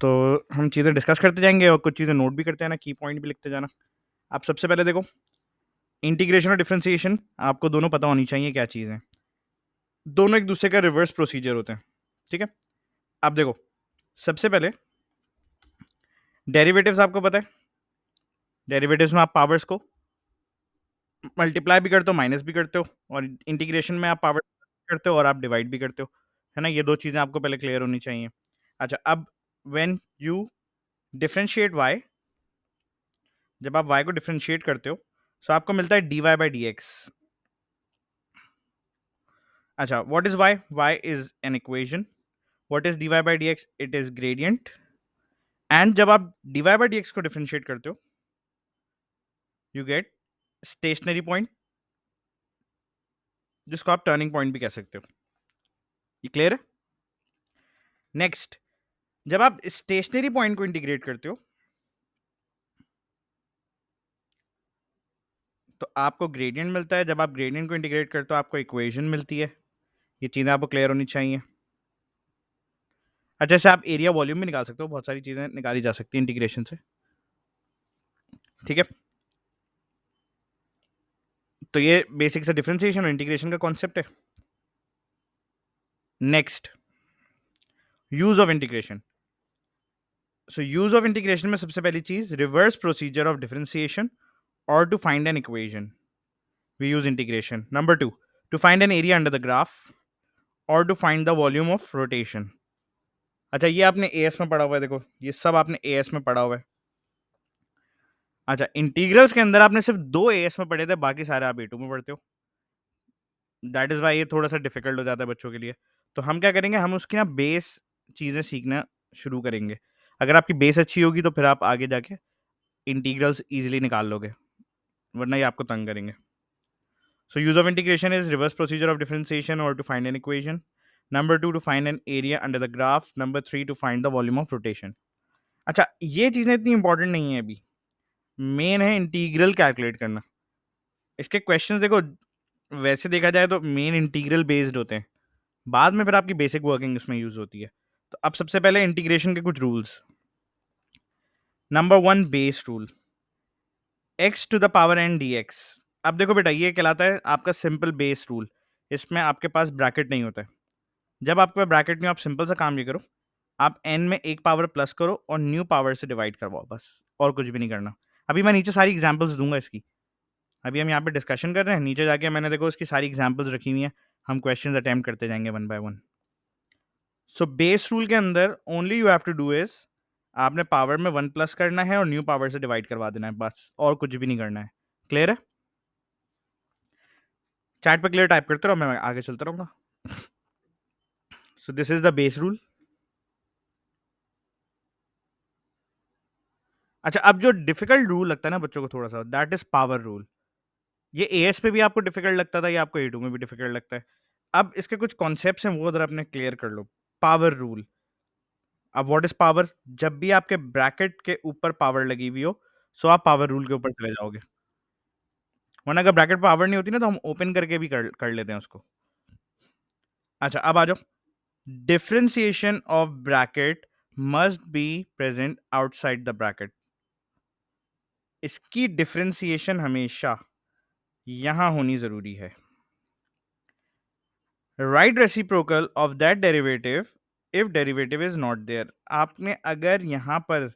तो हम चीज़ें डिस्कस करते जाएँगे और कुछ चीज़ें नोट भी करते जाना, की पॉइंट भी लिखते जाना। आप सबसे पहले देखो, इंटीग्रेशन और डिफरेंशिएशन आपको दोनों पता होनी चाहिए क्या चीज़ है। दोनों एक दूसरे का रिवर्स प्रोसीजर होते हैं, ठीक है? अब देखो, सबसे पहले डेरिवेटिव्स आपको पता है, डेरिवेटिव्स में आप पावर्स को मल्टीप्लाई भी करते हो, माइनस भी करते हो और इंटीग्रेशन में आप पावर करते हो और आप डिवाइड भी करते हो, है ना? ये 2 चीज़ें आपको पहले क्लियर होनी चाहिए। अच्छा, अब व्हेन यू डिफरेंशिएट y, जब आप y को डिफरेंशिएट करते हो, सो आपको मिलता है dy/dx। अच्छा, what is y? y is an equation. What is dy/dx? It is gradient. And जब आप dy/dx को डिफरेंशिएट करते हो, यू गेट स्टेशनरी पॉइंट, जिसको आप टर्निंग पॉइंट भी कह सकते हो। ये क्लियर है? नेक्स्ट, जब आप स्टेशनरी पॉइंट को इंटीग्रेट करते हो, तो आपको ग्रेडियंट मिलता है। जब आप ग्रेडियंट को इंटीग्रेट करते हो, आपको इक्वेशन मिलती है। ये चीज़ें आपको क्लियर होनी चाहिए। अच्छा, जैसे आप एरिया वॉल्यूम भी निकाल सकते हो, बहुत सारी चीज़ें निकाली जा सकती हैं इंटीग्रेशन से, ठीक है? तो ये बेसिक सा डिफरेंशिएशन और इंटीग्रेशन का कॉन्सेप्ट है। Next, use of integration. So use of integration में सबसे पहली चीज़, reverse procedure of differentiation or to find an equation, we use integration. Number 2, to find an area under the graph or to find the volume of rotation. अच्छा, ये आपने as में पढ़ा हुआ है, देखो ये सब आपने एएस में पढ़ा हुआ है। अच्छा, इंटीग्रल्स के अंदर आपने सिर्फ 2 एएस में पढ़े थे, बाकी सारे आप ए2 में पढ़ते हो। दैट इज़ व्हाई ये थोड़ा-सा डिफिकल्ट हो जाता है बच्चों के लिए। तो हम क्या करेंगे, हम उसकी ना बेस चीज़ें सीखना शुरू करेंगे। अगर आपकी बेस अच्छी होगी तो फिर आप आगे जाके इंटीग्रल्स ईज़िली निकाल लोगे, वरना ये आपको तंग करेंगे। So use of integration is reverse procedure of differentiation or to find an equation. Number 2, to find an area under the graph. Number 3, to find the volume of rotation. अच्छा, ये चीजें इतनी इंपॉर्टेंट नहीं है अभी। मेन है integral calculate करना। इसके क्वेश्चंस देखो, वैसे देखा जाए तो मेन इंटीग्रल बेस्ड होते हैं, बाद में फिर आपकी बेसिक वर्किंग उसमें यूज होती है। तो अब सबसे पहले इंटीग्रेशन के कुछ rules. Number 1, base rule, x to the power n dx। अब देखो बेटा, ये कहलाता है आपका सिंपल बेस रूल। इसमें आपके पास ब्रैकेट नहीं होता है। जब आपके पास ब्रैकेट में, आप सिंपल सा काम ये करो, आप n में एक पावर प्लस करो और न्यू पावर से डिवाइड करवाओ, बस और कुछ भी नहीं करना। अभी मैं नीचे सारी एग्जांपल्स दूंगा इसकी। अभी हम यहाँ पे डिस्कशन कर रहे हैं, नीचे जाके मैंने देखो इसकी सारी एग्जांपल्स रखी हुई हैं, हम क्वेश्चंस अटेम्प्ट करते जाएंगे one by one. So base rule के अंदर only you have to do is, आपने पावर में 1 प्लस करना है और न्यू पावर से डिवाइड करवा देना है, बस और कुछ भी नहीं करना है। क्लियर है? चैट पे क्लियर टाइप करते रहो, मैं आगे चलता रहूंगा। So this is the base rule. अच्छा, अब जो डिफिकल्ट रूल लगता है ना बच्चों को थोड़ा सा, दैट इज पावर रूल। ये एएस पे भी आपको डिफिकल्ट लगता था, ये आपको ए2 में भी डिफिकल्ट लगता है। अब इसके कुछ कॉन्सेप्ट्स हैं, वो जरा अपने क्लियर कर लो। Power rule. अब व्हाट इज पावर? जब भी आपके ब्रैकेट के ऊपर पावर लगी हुई हो, सो आप पावर रूल के ऊपर चले जाओगे। वरना अगर ब्रैकेट पावर नहीं होती ना, तो हम ओपन करके भी कर लेते हैं उसको। अच्छा, अब आ जाओ। Differentiation of bracket must be present outside the bracket. इसकी डिफरेंशिएशन हमेशा यहां होनी जरूरी है। Right reciprocal of that derivative if derivative is not there. आपने अगर यहां पर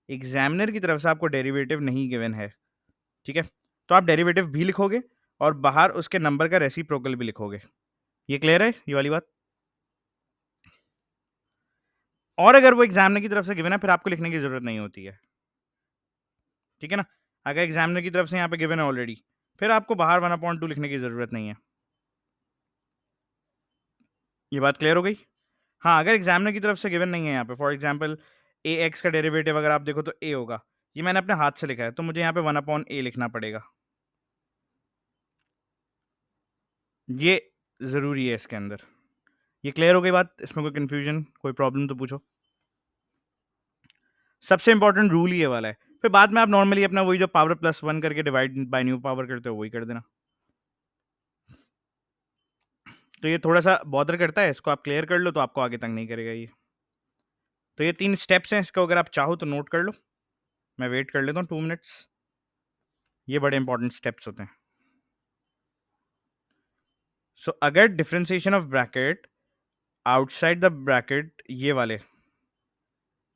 एग्जामिनर की तरफ से आपको डेरिवेटिव नहीं गिवन है, ठीक है, तो आप डेरिवेटिव भी लिखोगे और बाहर उसके नंबर का रेसिप्रोकल भी लिखोगे। ये क्लियर है, ये वाली बात? और अगर वो एग्जामिनर की तरफ से गिवन है, फिर आपको लिखने की जरूरत नहीं होती है, ठीक है ना? अगर एग्जामिनर की तरफ से यहाँ पे गिवन है ऑलरेडी, फिर आपको बाहर 1/2 लिखने की जरूरत नहीं है। ये बात क्लियर हो गई? हाँ, अगर एग्जामिनर की तरफ से गिवन नहीं है यहाँ पे, फॉर एग्जाम्पल ए एक्स का डेरिवेटिव अगर आप देखो तो ए होगा, ये मैंने अपने हाथ से लिखा है, तो मुझे यहाँ पे 1/a लिखना पड़ेगा। ये जरूरी है इसके अंदर। ये क्लियर हो गई बात? इसमें कोई कंफ्यूजन, कोई प्रॉब्लम तो पूछो। सबसे इंपॉर्टेंट रूल ही ये वाला है। फिर बाद में आप नॉर्मली अपना वही जो पावर +1 करके डिवाइड बाय न्यू पावर करते हो, वही कर देना। तो ये थोड़ा सा बॉदर करता है, इसको आप क्लियर कर लो तो आपको आगे तंग नहीं करेगा ये। तो ये 3 स्टेप्स हैं, इसको अगर आप चाहो तो नोट कर लो। मैं वेट कर लेता हूँ 2 मिनट्स। ये बड़े इंपॉर्टेंट स्टेप्स होते हैं। सो अगर differentiation of bracket outside the bracket ये वाले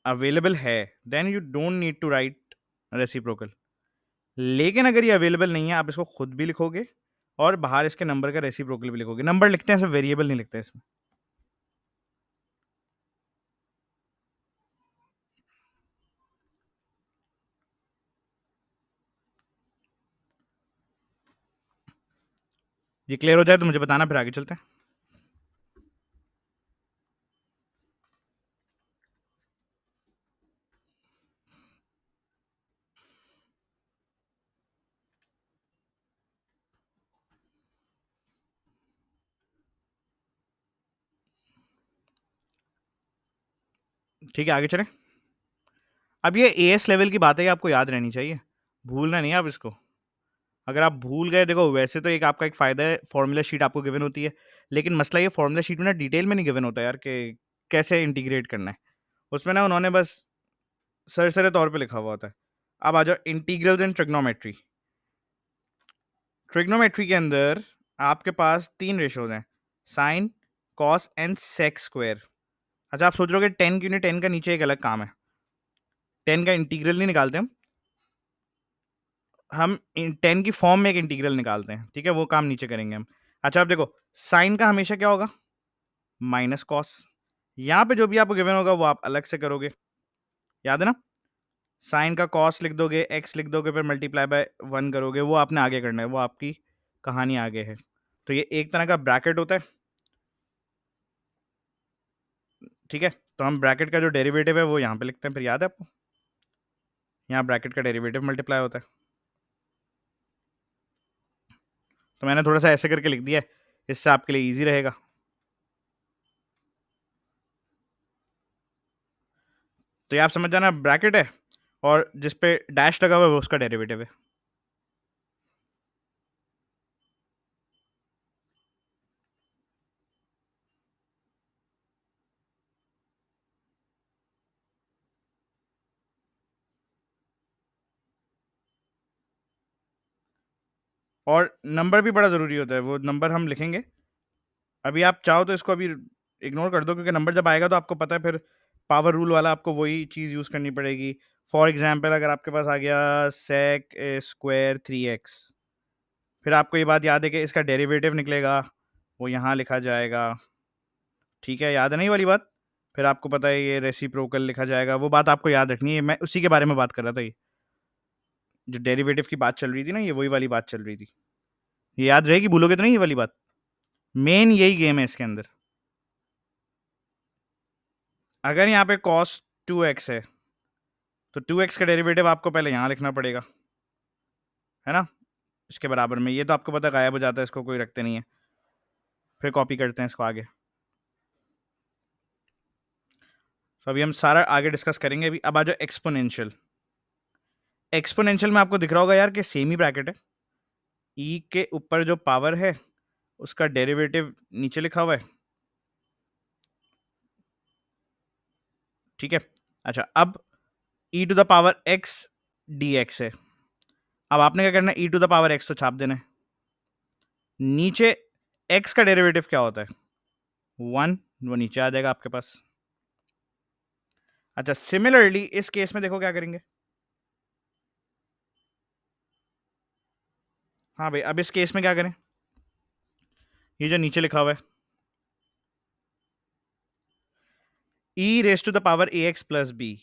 अवेलेबल है, then you don't need to write reciprocal. लेकिन अगर ये अवेलेबल नहीं है, आप इसको खुद भी लिखोगे और बाहर इसके नंबर का रेसिप्रोकल भी लिखोगे। नंबर लिखते हैं, सिर्फ वेरिएबल नहीं लिखते इसमें। ये क्लियर हो जाए तो मुझे बताना, फिर आगे चलते हैं। ठीक है, आगे चलें। अब ये एएस लेवल की बात है, आपको याद रहनी चाहिए, भूलना नहीं है आप इसको। अगर आप भूल गए, देखो वैसे तो एक आपका एक फ़ायदा है, फ़ॉर्मूला शीट आपको गिवन होती है, लेकिन मसला ये फ़ॉर्मूला शीट में ना डिटेल में नहीं गिवन होता यार कि कैसे इंटीग्रेट करना है। उसमें ना उन्होंने बस सरसरे तौर पे लिखा हुआ होता है। अब आ जाओ इंटीग्रल्स एंड ट्रिग्नोमेट्री। ट्रिग्नोमेट्री के अंदर आपके पास 3 रेशियोज़ हैं, sine, cos and sec square. अच्छा, आप सोच रहे हो कि 10 क्यों नहीं, 10 का नीचे एक अलग काम है। 10 का इंटीग्रल नहीं निकालते हम 10 की फॉर्म में एक इंटीग्रल निकालते हैं, ठीक है? वो काम नीचे करेंगे हम। अच्छा, अब देखो साइन का हमेशा क्या होगा? Minus cos. यहाँ पे जो भी आपको गिवन होगा वो आप अलग से करोगे, याद है ना? साइन का कॉस लिख दोगे, एक्स लिख दोगे, फिर मल्टीप्लाई बाय 1 करोगे, वो आपने आगे करना है, वो आपकी कहानी आगे है। तो ये एक तरह का ब्रैकेट होता है, ठीक है? तो हम ब्रैकेट का जो डेरिवेटिव है वो यहाँ पे लिखते हैं, फिर याद है आपको? यहाँ ब्रैकेट का डेरिवेटिव मल्टीप्लाई होता है। तो मैंने थोड़ा-सा ऐसे करके लिख दिया है, इससे आपके लिए ईज़ी रहेगा। तो ये आप समझ जाना, ब्रैकेट है और जिस पे डैश लगा हुआ है वो उसका डेरिवेटिव है। और नंबर भी बड़ा ज़रूरी होता है, वो नंबर हम लिखेंगे। अभी आप चाहो तो इसको अभी इग्नोर कर दो, क्योंकि नंबर जब आएगा तो आपको पता है, फिर पावर रूल वाला आपको वही चीज़ यूज़ करनी पड़ेगी। फॉर एग्ज़ाम्पल अगर आपके पास आ गया सेक स्क्वायर 3x, फिर आपको ये बात याद है कि इसका डेरिवेटिव निकलेगा, वो यहाँ लिखा जाएगा, ठीक है? याद है ना ये वाली बात? फिर आपको पता है ये रेसिप्रोकल लिखा जाएगा, वो बात आपको याद रखनी है। मैं उसी के बारे में बात कर रहा था ये। जो डेरिवेटिव की बात चल रही थी ना, ये वही वाली बात चल रही थी। ये याद रहेगी, भूलोगे तो नहीं ये वाली बात। मेन यही गेम है इसके अंदर। अगर यहाँ पे cos 2x है, तो 2x का डेरिवेटिव आपको पहले यहाँ लिखना पड़ेगा, है ना? इसके बराबर में। ये तो आपको पता है गायब हो जाता है, इसको कोई रखते नहीं है। फिर कॉपी करते हैं इसको आगे। तो अभी हम सारा आगे डिस्कस करेंगे। अभी अब आ जाओ एक्सपोनेंशियल। एक्सपोनेंशियल में आपको दिख रहा होगा यार कि सेम ही ब्रैकेट है। e के ऊपर जो पावर है उसका डेरिवेटिव नीचे लिखा हुआ है, ठीक है? अच्छा, अब e to the power x dx है। अब आपने क्या करना है, e to the power x तो छाप देना है। नीचे x का डेरिवेटिव क्या होता है? 1, वो नीचे आ जाएगा आपके पास। अच्छा, सिमिलरली इस केस में देखो क्या करेंगे। हाँ भाई, अब इस केस में क्या करें? ये जो नीचे लिखा हुआ है e raise to the power ax plus b।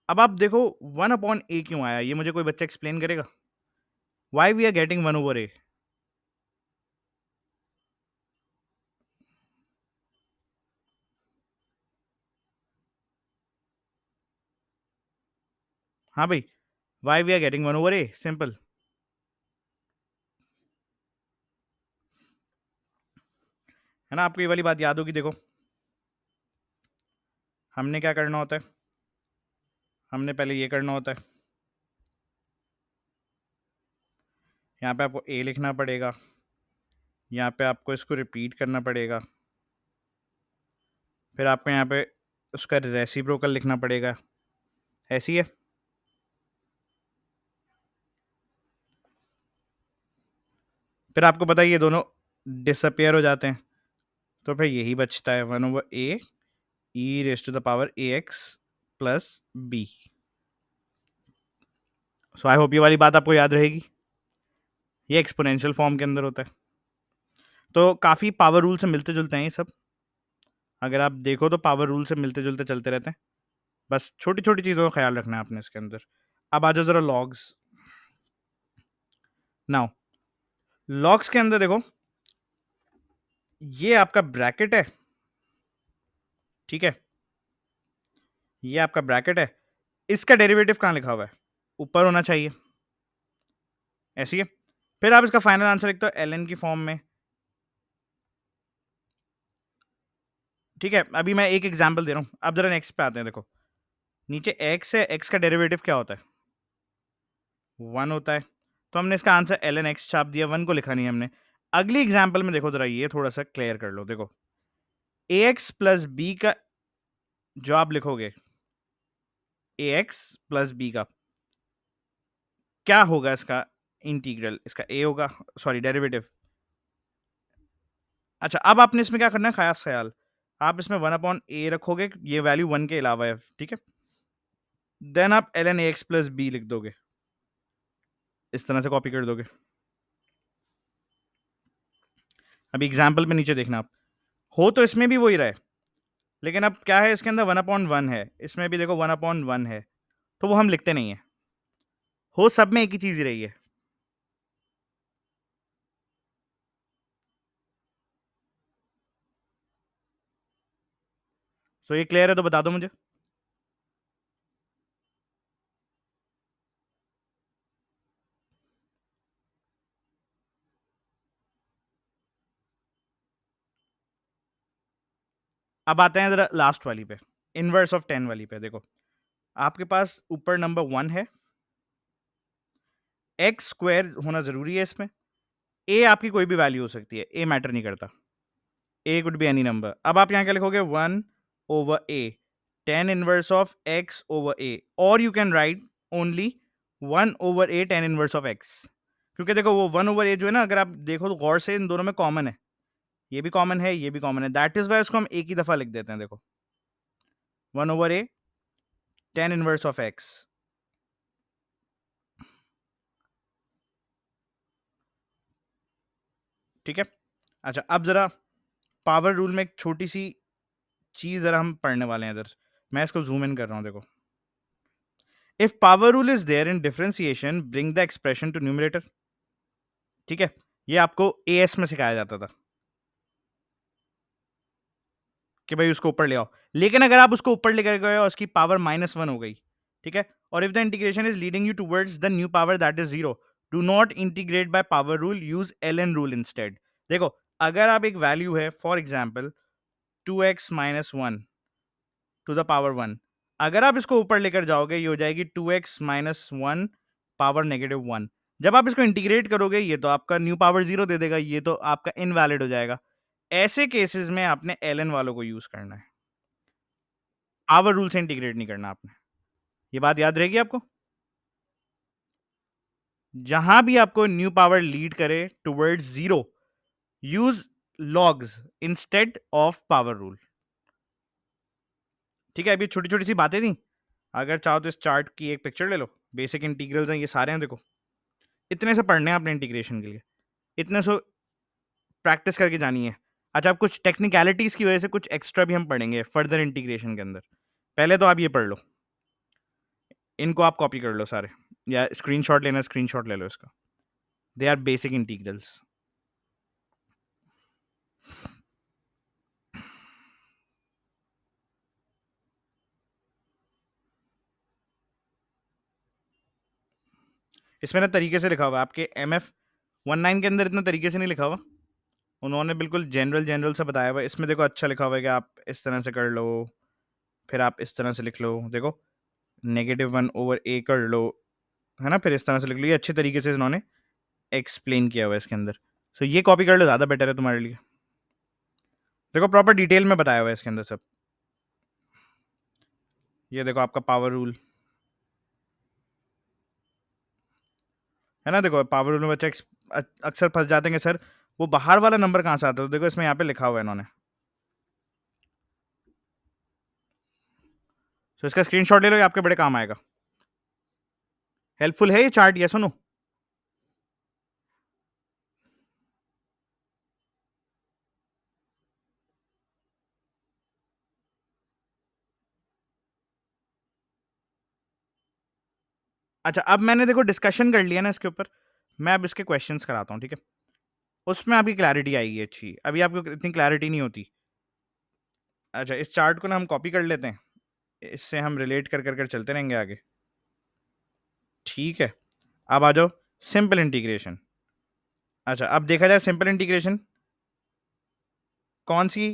अब आप देखो 1/a क्यों आया, ये मुझे कोई बच्चा एक्सप्लेन करेगा? Why we are getting 1/a? हाँ भाई, why we are getting 1/a? Simple है ना। आपको ये वाली बात याद होगी। देखो हमने क्या करना होता है, हमने पहले ये करना होता है, यहाँ पे आपको a लिखना पड़ेगा, यहाँ पे आपको इसको रिपीट करना पड़ेगा, फिर आपको यहाँ पे उसका रेसिप्रोकल लिखना पड़ेगा, ऐसी है। फिर आपको पता है ये दोनों डिसअपियर हो जाते हैं, तो फिर यही बचता है 1/a e raise to the power ax plus b। So I hope ये वाली बात आपको याद रहेगी। ये एक्सपोनेंशियल फॉर्म के अंदर होता है, तो काफ़ी पावर रूल से मिलते जुलते हैं ये सब। अगर आप देखो तो पावर रूल से मिलते जुलते चलते रहते हैं, बस छोटी छोटी चीज़ों का ख्याल रखना है आपने इसके अंदर। अब आ जाओ जरा लॉग्स। नाउ लॉग्स के अंदर देखो, ये आपका ब्रैकेट है, ठीक है, ये आपका ब्रैकेट है, इसका डेरिवेटिव कहाँ लिखा हुआ है? ऊपर होना चाहिए, ऐसी है। फिर आप इसका फाइनल आंसर लिखते हो ln की फॉर्म में, ठीक है। अभी मैं एक एग्जांपल दे रहा हूं, अब जरा नेक्स्ट पे आते हैं। देखो नीचे x है, x का डेरिवेटिव क्या होता है? 1 होता है, तो हमने इसका आंसर ln x छाप दिया, 1 को लिखा नहीं हमने। अगली एग्जांपल में देखो जरा, ये थोड़ा सा क्लियर कर लो। देखो ax प्लस b का जो आप लिखोगे, ax प्लस b का क्या होगा? इसका इंटीग्रल, इसका a होगा, सॉरी डेरिवेटिव। अच्छा, अब आपने इसमें क्या करना है, खास ख्याल, आप इसमें 1/a रखोगे, ये वैल्यू 1 के अलावा है, ठीक है। देन आप ln ax प्लस b लिख दोगे, इस तरह से कॉपी कर दोगे। अभी एग्जाम्पल में नीचे देखना आप, हो तो इसमें भी वही रहे, लेकिन अब क्या है, इसके अंदर 1/1 है, इसमें भी देखो 1/1 है, तो वो हम लिखते नहीं है, हो सब में एक ही चीज ही रही है। सो ये क्लियर है तो बता दो मुझे। अब आते हैं जरा लास्ट वाली पे, इनवर्स ऑफ 10 वाली पे। देखो आपके पास ऊपर नंबर 1 है, एक्स स्क्वायर होना जरूरी है इसमें, ए आपकी कोई भी वैल्यू हो सकती है, ए मैटर नहीं करता, ए कुड बी एनी नंबर। अब आप यहाँ क्या लिखोगे, 1/a, 10 inverse of x over a, और you can write only 1/a 10 inverse of x, क्योंकि देखो वो 1/a जो है ना, अगर आप देखो तो गौर से इन दोनों में कॉमन है, ये भी कॉमन है, ये भी कॉमन है, दैट इज वाई उसको हम एक ही दफा लिख देते हैं। देखो 1/a 10 इनवर्स ऑफ x, ठीक है। अच्छा, अब जरा पावर रूल में एक छोटी सी चीज जरा हम पढ़ने वाले हैं इधर, मैं इसको जूम इन कर रहा हूं। देखो, if power rule is there in differentiation bring the expression to numerator, ठीक है, ये आपको एएस में सिखाया जाता था कि भाई उसको ऊपर ले आओ, लेकिन अगर आप उसको ऊपर लेकर गए और उसकी पावर -1 हो गई, ठीक है, और if the integration is leading you towards the new power that is 0, do not integrate by power rule, use LN rule instead. देखो अगर आप एक वैल्यू है, for example 2x - 1 to the power 1, अगर आप इसको ऊपर लेकर जाओगे, ये हो जाएगी 2x - 1 पावर -1। जब आप इसको इंटीग्रेट करोगे, ये तो आपका न्यू पावर 0 दे देगा, ये तो आपका इनवैलिड हो जाएगा। ऐसे केसेस में आपने एलएन वालों को यूज करना है, पावर रूल से इंटीग्रेट नहीं करना आपने। ये बात याद रहेगी आपको, जहां भी आपको न्यू पावर लीड करे towards 0, use logs instead of power rule, ठीक है। अभी छोटी छोटी सी बातें थी, अगर चाहो तो इस चार्ट की एक पिक्चर ले लो, बेसिक इंटीग्रल्स हैं ये सारे हैं, देखो इतने से पढ़ने हैं आपने इंटीग्रेशन के लिए, इतने से प्रैक्टिस करके जानी है। अच्छा, अब कुछ टेक्निकलिटीज की वजह से कुछ एक्स्ट्रा भी हम पढ़ेंगे फर्दर इंटीग्रेशन के अंदर, पहले तो आप ये पढ़ लो, इनको आप कॉपी कर लो सारे, या स्क्रीनशॉट लेना, स्क्रीनशॉट ले लो इसका, दे आर बेसिक इंटीग्रल्स। इसमें ना तरीके से लिखा हुआ है, आपके MF19 के अंदर इतना तरीके से नहीं लिखा हुआ, उन्होंने बिल्कुल जनरल जनरल से बताया हुआ है। इसमें देखो अच्छा लिखा हुआ है कि आप इस तरह से कर लो, फिर आप इस तरह से लिख लो, देखो -1/a कर लो, है ना, फिर इस तरह से लिख लो, ये अच्छे तरीके से इन्होंने एक्सप्लेन किया हुआ है इसके अंदर। सो ये कॉपी कर लो, ज़्यादा बेटर है तुम्हारे लिए। देखो प्रॉपर डिटेल में बताया हुआ है इसके अंदर सब। ये देखो आपका पावर रूल है ना, देखो पावर रूल में बच्चे अक्सर फंस जाते हैं कि सर वो बाहर वाला नंबर कहाँ से आता है, तो देखो इसमें यहाँ पे लिखा हुआ है इन्होंने, तो इसका स्क्रीनशॉट ले लो, ये आपके बड़े काम आएगा। हेल्पफुल है ये चार्ट, ये सुनो। अच्छा, अब मैंने देखो डिस्कशन कर लिया ना इसके ऊपर, मैं अब इसके क्वेश्चंस कराता हूँ, ठीक है, उसमें आपकी क्लैरिटी आएगी अच्छी, अभी आपको इतनी क्लैरिटी नहीं होती। अच्छा, इस चार्ट को ना हम कॉपी कर लेते हैं, इससे हम रिलेट कर कर कर चलते रहेंगे आगे, ठीक है। अब आ जाओ सिंपल इंटीग्रेशन। अच्छा, अब देखा जाए सिंपल इंटीग्रेशन कौन सी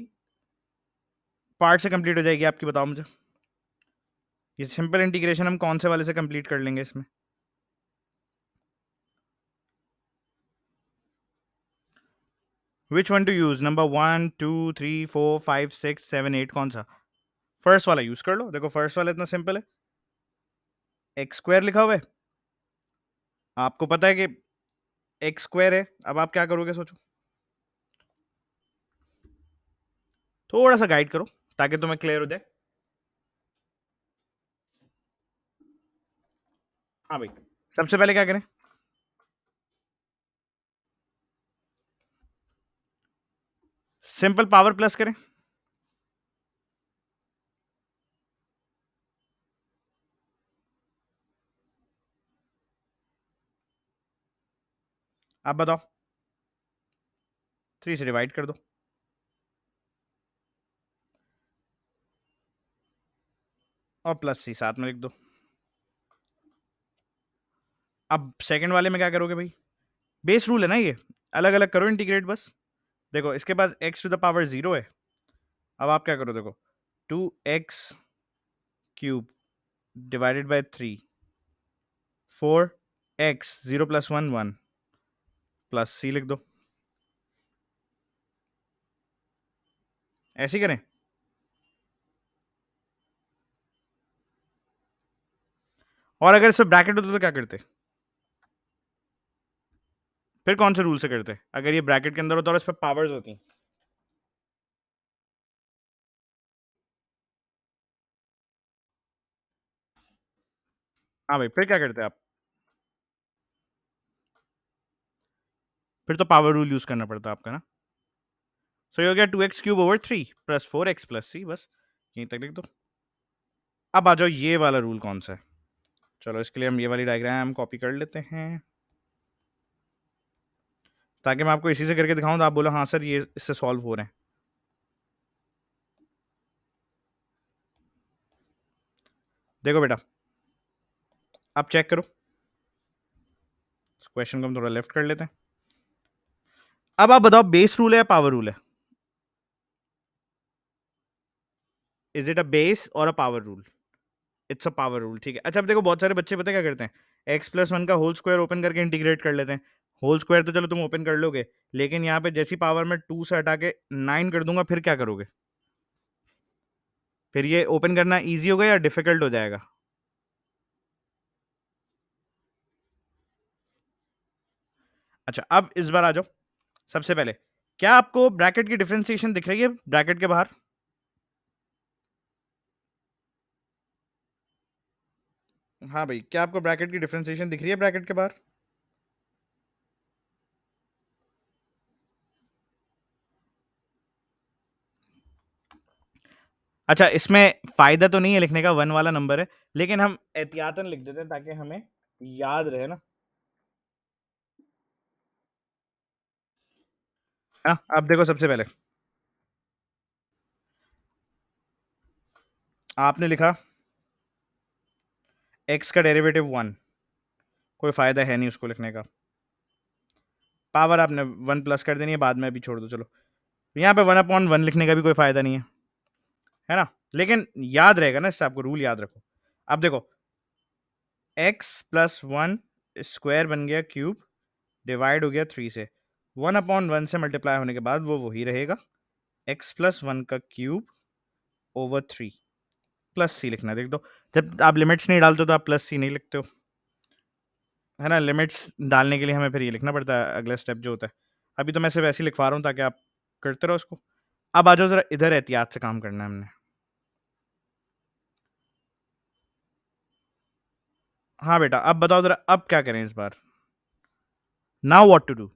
पार्ट से कंप्लीट हो जाएगी आपकी, बताओ मुझे। ये सिंपल इंटीग्रेशन हम कौन से वाले से कंप्लीट कर लेंगे इसमें? Which one two use, number 1 2 3 4 5 6 7 8, कौन सा? फर्स्ट वाला यूज कर लो, देखो फर्स्ट वाला इतना सिंपल है, एक्स स्क्वायर लिखा हुआ है, आपको पता है कि एक्स स्क्वायर है, अब आप क्या करोगे सोचो, थोड़ा सा गाइड करो ताकि तुम्हें क्लियर हो जाए। हाँ भाई, सबसे पहले क्या करें, सिंपल पावर प्लस करें, आप बताओ, 3 से डिवाइड कर दो, और प्लस सी साथ में लिख दो। अब सेकंड वाले में क्या करोगे भाई, बेस रूल है ना ये, अलग अलग करो इंटीग्रेट बस। देखो इसके पास एक्स टू द पावर 0 है, अब आप क्या करो, देखो 2x³ divided by 3, 4x, 0 + 1 1, plus सी लिख दो, ऐसे ही करें। और अगर इसमें ब्रैकेट होता तो क्या करते, फिर कौन से रूल से करते, अगर ये ब्रैकेट के अंदर होता और इस पर पावर्स होती? हाँ भाई, फिर क्या करते आप, फिर तो पावर रूल यूज करना पड़ता आपका ना। सो ये हो गया 2x³ / 3 + 4x + c, बस यहीं तक लिख दो। अब आ जाओ ये वाला रूल कौन सा है, चलो इसके लिए हम ये वाली डायग्राम कॉपी कर लेते हैं, ताकि मैं आपको इसी से करके दिखाऊं तो आप बोलो हाँ सर ये इससे सॉल्व हो रहे हैं। देखो बेटा, आप चेक करो, क्वेश्चन को हम थोड़ा लेफ्ट कर लेते हैं। अब आप बताओ बेस रूल है या पावर रूल है, इज इट अ बेस और a power rule? It's a power rule, ठीक है। अच्छा, अब देखो बहुत सारे बच्चे पता है क्या करते हैं, x+1 का होल स्क्वायर ओपन करके इंटीग्रेट कर लेते हैं, होल स्क्वायर तो चलो तुम ओपन कर लोगे, लेकिन यहाँ पे जैसी पावर में 2 से हटा के 9 कर दूंगा, फिर क्या करोगे, फिर ये ओपन करना ईजी होगा या डिफिकल्ट हो जाएगा? अच्छा, अब इस बार आ जाओ, सबसे पहले क्या आपको ब्रैकेट की डिफरेंशिएशन दिख रही है ब्रैकेट के बाहर? हाँ भाई, क्या आपको ब्रैकेट की डिफरेंशिएशन दिख रही है ब्रैकेट के बाहर? अच्छा, इसमें फायदा तो नहीं है लिखने का, 1 वाला नंबर है, लेकिन हम एहतियातन लिख देते हैं ताकि हमें याद रहे ना। हाँ, अब देखो सबसे पहले आपने लिखा x का डेरिवेटिव 1, कोई फायदा है नहीं उसको लिखने का, पावर आपने 1 प्लस कर देनी है, बाद में अभी छोड़ दो, चलो यहाँ पे 1/1 लिखने का भी कोई फायदा नहीं है ना, लेकिन याद रहेगा ना, इससे आपको रूल याद रखो। अब देखो x+1 स्क्वायर बन गया क्यूब, डिवाइड हो गया 3 से, 1/1 से मल्टीप्लाई होने के बाद वो वही रहेगा, x+1 का क्यूब ओवर 3, प्लस सी लिखना है, देख दो। जब आप लिमिट्स नहीं डालते हो तो आप प्लस सी नहीं लिखते हो, है ना? लिमिट्स डालने के लिए हमें फिर ये लिखना पड़ता है अगला स्टेप जो होता है। अभी तो मैं सिर्फ ऐसे ही लिखवा रहा हूँ ताकि आप करते रहो उसको। अब आ जाओ ज़रा इधर, एहतियात से काम करना है हमने। हाँ बेटा, अब बताओ ज़रा अब क्या करें इस बार? Now what to do?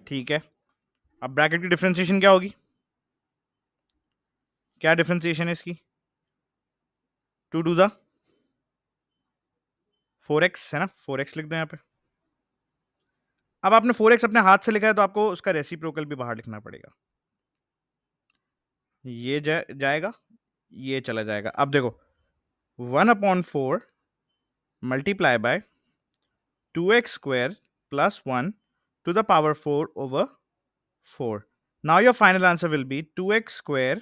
ठीक है, अब ब्रैकेट की डिफरेंशिएशन क्या होगी? क्या डिफरेंशिएशन है इसकी? टू डू द 4x, है ना? 4x लिख दो यहाँ पे। अब आपने 4x अपने हाथ से लिखा है तो आपको उसका रेसिप्रोकल भी बाहर लिखना पड़ेगा। ये जाएगा, ये चला जाएगा। अब देखो 1/4 multiply by 2x square plus 1 to the power 4 over 4. Now your final answer will be 2x square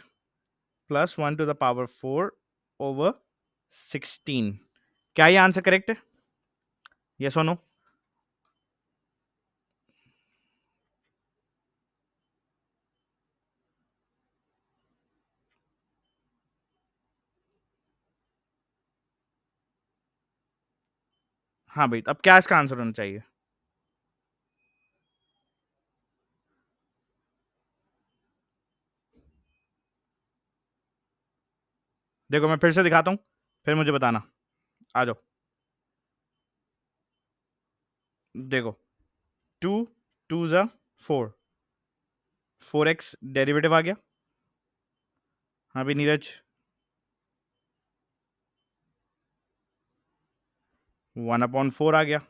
plus 1 to the power 4 over 16. क्या ये आंसर करेक्ट है? यस और नो? हाँ भाई, अब क्या इसका आंसर होना चाहिए? देखो मैं फिर से दिखाता हूँ, फिर मुझे बताना। आ जाओ, देखो 2 2 ज़ा 4, 4x डेरिवेटिव आ गया। हाँ भाई नीरज, 1/4 आ गया।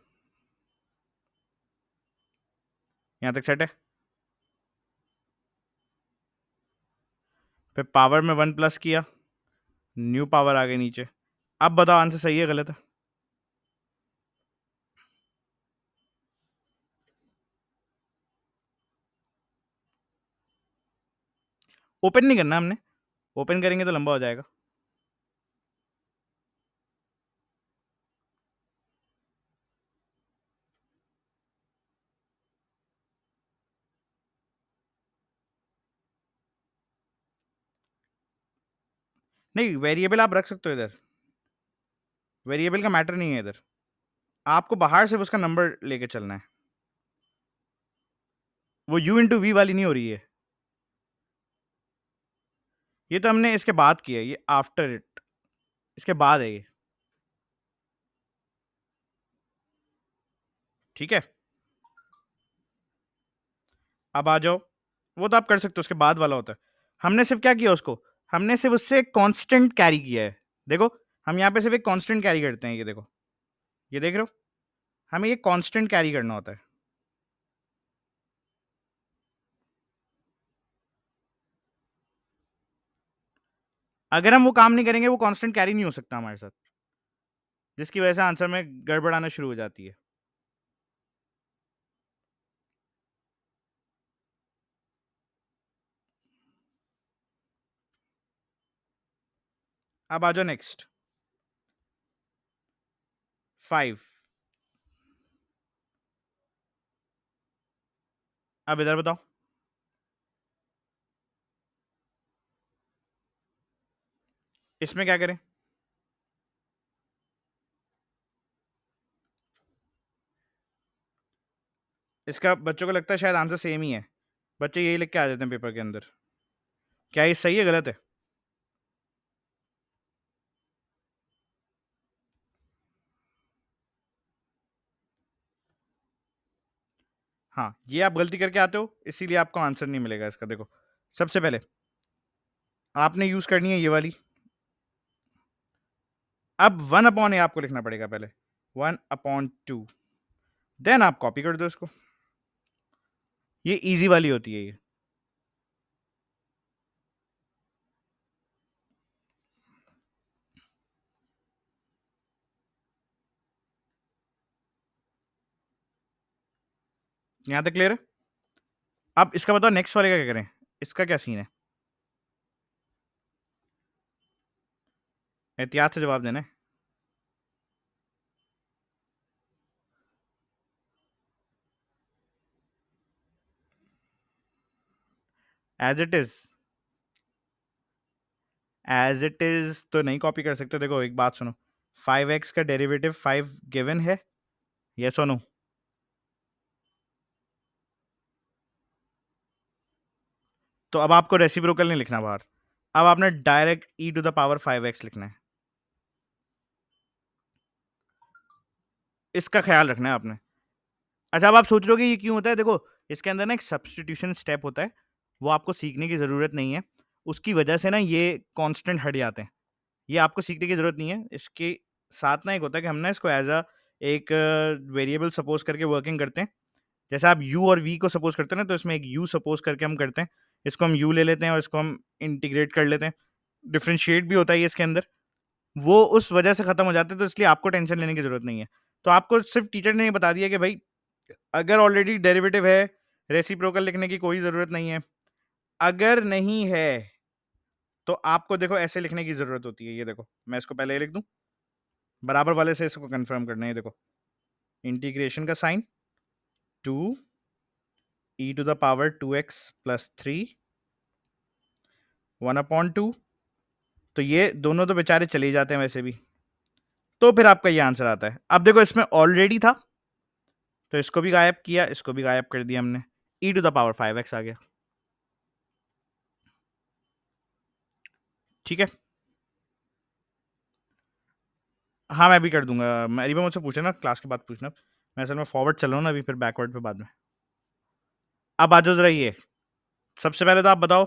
यहाँ तक सेट है। फिर पावर में 1 प्लस किया, न्यू पावर आ गई नीचे। अब बताओ आंसर सही है गलत है? ओपन नहीं करना हमने, ओपन करेंगे तो लंबा हो जाएगा। नहीं, वेरिएबल आप रख सकते हो इधर, वेरिएबल का मैटर नहीं है इधर। आपको बाहर सिर्फ उसका नंबर लेके चलना है। वो u इंटू वी वाली नहीं हो रही है, ये तो हमने इसके बाद किया है, ये आफ्टर इट, इसके बाद है ये। ठीक है, अब आ जाओ। वो तो आप कर सकते हो, उसके बाद वाला होता है। हमने सिर्फ क्या किया उसको, हमने सिर्फ उससे एक कांस्टेंट कैरी किया है। देखो हम यहाँ पे सिर्फ एक कांस्टेंट कैरी करते हैं, ये देखो, ये देख रहे हो, हमें ये कांस्टेंट कैरी करना होता है। अगर हम वो काम नहीं करेंगे वो कांस्टेंट कैरी नहीं हो सकता हमारे साथ, जिसकी वजह से आंसर में गड़बड़ आना शुरू हो जाती है। अब आ जाओ नेक्स्ट 5। अब इधर बताओ, इसमें क्या करें? इसका बच्चों को लगता है शायद आंसर सेम ही है, बच्चे यही लिख के आ जाते हैं पेपर के अंदर। क्या ये सही है गलत है? हाँ, ये आप गलती करके आते हो, इसीलिए आपको आंसर नहीं मिलेगा इसका। देखो सबसे पहले आपने यूज करनी है ये वाली। अब 1/a आपको लिखना पड़ेगा पहले, 1/2, देन आप कॉपी कर दो इसको। ये इजी वाली होती है ये। यहां तक क्लियर है? अब इसका बताओ नेक्स्ट वाले का क्या करें? इसका क्या सीन है? एहतियात से जवाब देना है। एज इट इज तो नहीं कॉपी कर सकते। देखो एक बात सुनो, 5x का डेरिवेटिव 5 गिवन है, यस और नो? तो अब आपको रेसिप्रोकल नहीं लिखना बाहर, अब आपने डायरेक्ट e⁻5x लिखना है। इसका ख्याल रखना है आपने। अच्छा, अब आप सोच रहे हो कि ये क्यों होता है? देखो, इसके अंदर ना एक सब्स्टिट्यूशन स्टेप होता है, वो आपको सीखने की ज़रूरत नहीं है। उसकी वजह से ना ये कांस्टेंट हट जाते हैं। ये आपको सीखने की ज़रूरत नहीं है। इसके साथ ना एक होता है कि हम ना इसको एज़ एक वेरिएबल सपोज़ करके वर्किंग करते हैं। जैसे आप u और v को सपोज़ करते हैं ना, तो इसमें एक u सपोज़ करके हम करते हैं। इसको हम u ले लेते हैं और इसको हम इंटीग्रेट कर लेते हैं। डिफरेंशिएट भी होता है ये इसके अंदर। वो उस वजह से खत्म हो जाते हैं, तो इसलिए आपको टेंशन लेने की ज़रूरत नहीं है। तो आपको सिर्फ़ टीचर ने ये बता दिया कि भाई अगर ऑलरेडी डेरिवेटिव है, रेसिप्रोकल लिखने की कोई ज़रूरत नहीं है। अगर नहीं है, तो आपको देखो ऐसे लिखने की ज़रूरत होती है। ये देखो, मैं इसको पहले ये लिख दूँ, बराबर वाले से इसको कन्फर्म करना है। ये देखो, इंटीग्रेशन का साइन 2 e⁻2x + 3 1/2। तो ये दोनों तो बेचारे चले ही जाते हैं वैसे भी। तो फिर आपका ये आंसर आता है। अब देखो इसमें ऑलरेडी था, तो इसको भी गायब किया, इसको भी गायब कर दिया हमने, e⁻5x आ गया। ठीक है? हाँ, मैं भी कर दूँगा। मैं एक बार मुझसे पूछना, क्लास के बाद पूछना। मैं असल में फॉरवर्ड चल रहा हूँ ना अभी, फिर बैकवर्ड पे बाद में। अब आ जाओ ज़रा ये, सबसे पहले तो आप बताओ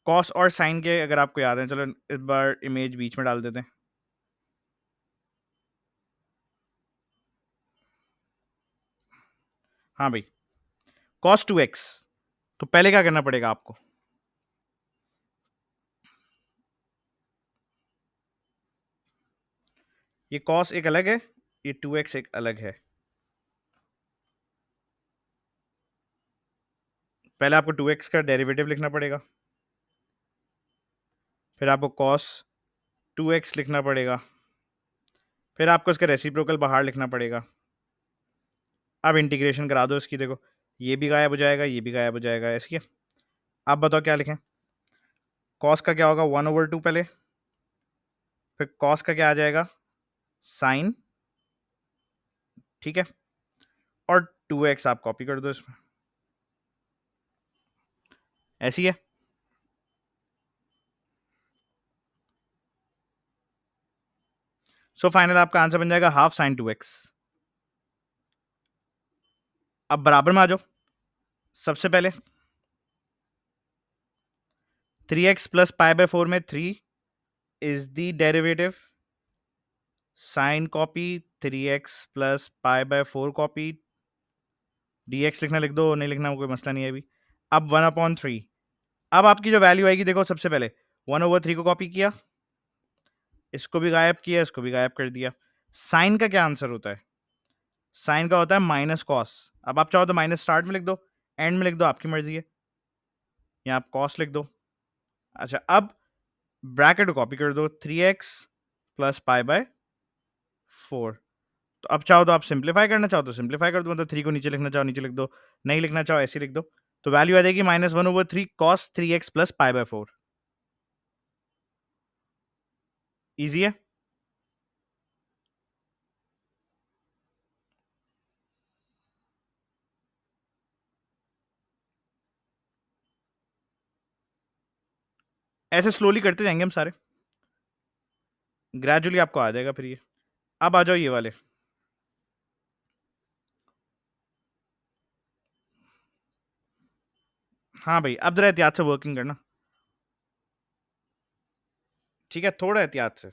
कॉस और साइन के अगर आपको याद है। चलो इस बार इमेज बीच में डाल देते हैं। हाँ भाई, cos 2x, तो पहले क्या करना पड़ेगा आपको? ये cos एक अलग है, ये 2x एक अलग है। पहले आपको 2x का डेरिवेटिव लिखना पड़ेगा, फिर आपको cos 2x लिखना पड़ेगा, फिर आपको इसका रेसिप्रोकल बाहर लिखना पड़ेगा। अब इंटीग्रेशन करा दो इसकी, देखो ये भी गायब हो जाएगा, ये भी गायब हो जाएगा, ऐसी है। आप बताओ क्या लिखें? cos का क्या होगा? 1/2 पहले, फिर cos का क्या आ जाएगा? साइन, ठीक है, और 2x आप कॉपी कर दो इसमें, ऐसी है। सो फाइनल आपका आंसर बन जाएगा हाफ साइन 2x। अब बराबर में आ जाओ। सबसे पहले 3x + π/4 में 3 is the derivative, sine copy, 3x + π/4 copy, dx लिखना लिख दो, नहीं लिखना कोई मसला नहीं है अभी। अब 1/3, अब आपकी जो वैल्यू आएगी, देखो सबसे पहले 1/3 को कॉपी किया, इसको भी गायब किया, इसको भी गायब कर दिया। साइन का क्या आंसर होता है? साइन का होता है माइनस कॉस। अब आप चाहो तो माइनस स्टार्ट में लिख दो, एंड में लिख दो, आपकी मर्जी है, या आप कॉस लिख दो। अच्छा, अब ब्रैकेट को कॉपी कर दो, 3x + π/4। तो अब चाहो तो आप सिंप्लीफाई करना चाहो तो सिंप्लीफाई कर दो, मतलब 3 को नीचे लिखना चाहो नीचे लिख दो, नहीं लिखना चाहो ऐसे लिख दो। तो वैल्यू आ जाएगी -1/3 cos 3x + π/4। ईजी है। ऐसे स्लोली करते जाएंगे हम सारे, ग्रेजुअली आपको आ जाएगा फिर ये। अब आ जाओ ये वाले। हाँ भाई, अब जरा एहतियात से वर्किंग करना, ठीक है, थोड़ा एहतियात से।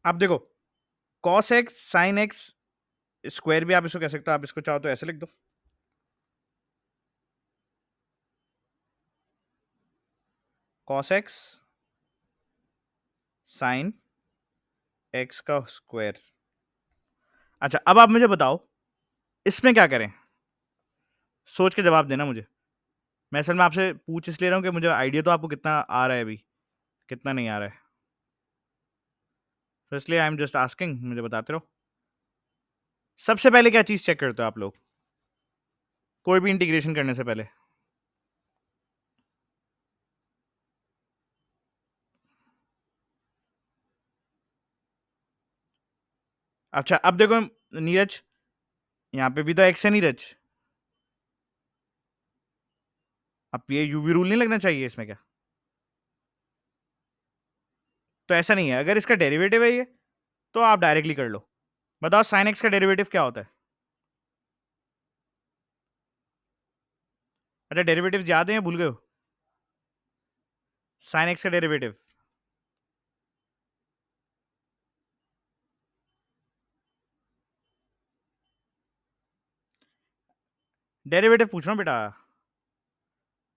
अब देखो, cos x sin x square भी आप इसको कह सकते हो, आप इसको चाहो तो ऐसे लिख दो, cos x sin x का स्क्वायर। अच्छा, अब आप मुझे बताओ इसमें क्या करें? सोच के जवाब देना मुझे। मैं असल में आपसे पूछ इसलिए रहा हूँ कि मुझे आइडिया तो आपको कितना आ रहा है अभी, कितना नहीं आ रहा है। तो इसलिए आई एम जस्ट आस्किंग, मुझे बताते रहो। सबसे पहले क्या चीज़ चेक करते हो आप लोग? कोई भी इंटीग्रेशन करने से पहले? अच्छा, अब देखो नीरज, यहाँ पे भी तो एक्स है नीरज। अब ये यूवी रूल नहीं लगना चाहिए इसमें क्या? तो ऐसा नहीं है, अगर इसका डेरिवेटिव है ये, तो आप डायरेक्टली कर लो। बताओ साइन एक्स का डेरिवेटिव क्या होता है? अच्छा, डेरिवेटिव याद है या भूल गए हो? साइन एक्स का डेरिवेटिव डेरिवेटिव पूछ रहा हूँ बेटा।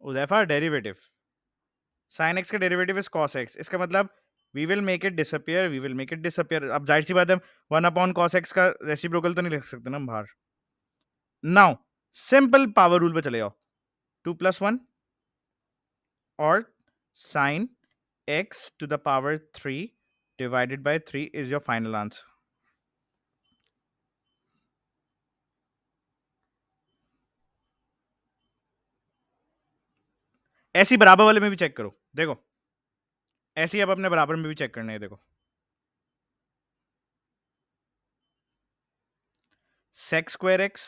उदैफा डेरिवेटिव, साइन एक्स का डेरिवेटिव इज कॉस एक्स। इसका मतलब we will make it disappear, we will make it disappear. अब जाहिर सी बात है, 1/cos x का रेसिप्रोकल तो नहीं लिख सकते ना हम बाहर। नाउ सिंपल पावर रूल पे चले जाओ। 2+1 और sign x to the power 3 divided by 3 is your final answer. ऐसी बराबर वाले में भी चेक करो, देखो ऐसी अब अपने बराबर में भी चेक करने है। देखो sec square x,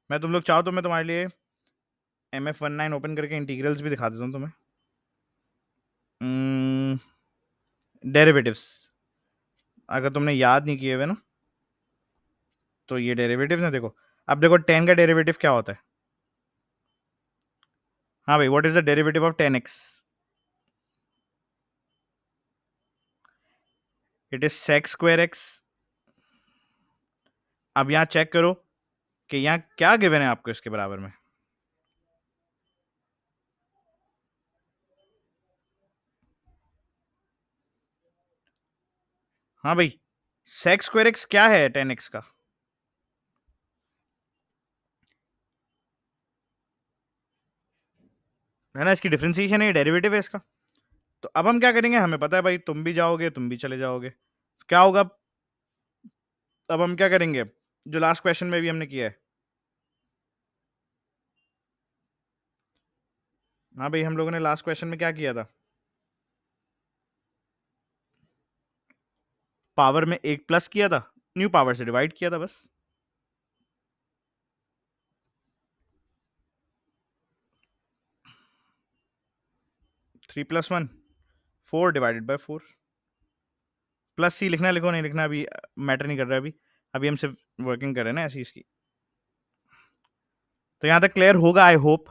मैं तुम लोग चाहो तो मैं तुम्हारे लिए MF19 ओपन करके इंटीग्रल्स भी दिखा देता हूँ तुम्हें। डेरिवेटिव्स अगर तुमने याद नहीं किए हुए ना, तो ये डेरिवेटिव्स ना देखो। अब देखो 10 का डेरिवेटिव क्या होता है? हाँ भाई, what is the derivative of 10x? It is sec square x। अब यहाँ चेक करो कि यहाँ क्या गिवन है आपको इसके बराबर में। हाँ भाई, sec square x क्या है 10x का? है ना, इसकी डिफरेंशिएशन है, डेरिवेटिव है इसका। तो अब हम क्या करेंगे, हमें पता है भाई, तुम भी जाओगे तुम भी चले जाओगे, क्या होगा? अब हम क्या करेंगे, जो लास्ट क्वेश्चन में भी हमने किया है। हाँ भाई, हम लोगों ने लास्ट क्वेश्चन में क्या किया था? पावर में एक प्लस किया था, न्यू पावर से डिवाइड किया था बस। Three plus one, 4 divided by 4। Plus C लिखना लिखो, नहीं लिखना अभी मैटर नहीं कर रहा है। अभी हम सिर्फ वर्किंग कर रहे हैं ना ऐसी इसकी। तो यहां तक क्लियर होगा आई होप।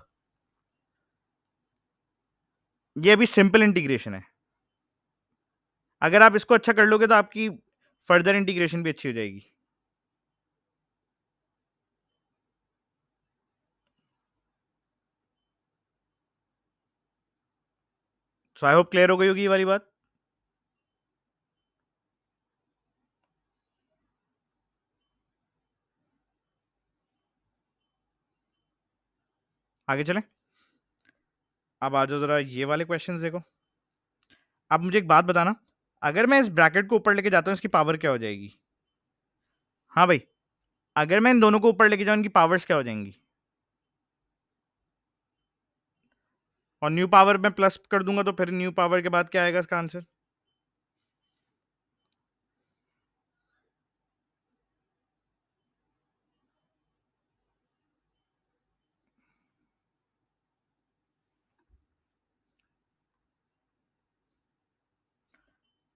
ये अभी सिंपल इंटीग्रेशन है। अगर आप इसको अच्छा कर लोगे तो आपकी फर्दर इंटीग्रेशन भी अच्छी हो जाएगी। सो आई होप क्लियर हो गई होगी ये वाली बात। आगे चलें। अब आ जाओ जरा ये वाले क्वेश्चंस देखो। अब मुझे एक बात बताना, अगर मैं इस ब्रैकेट को ऊपर लेके जाता हूँ इसकी पावर क्या हो जाएगी? हाँ भाई, अगर मैं इन दोनों को ऊपर लेके जाऊँ इनकी पावर्स क्या हो जाएंगी? और न्यू पावर में प्लस कर दूंगा तो फिर न्यू पावर के बाद क्या आएगा इसका आंसर?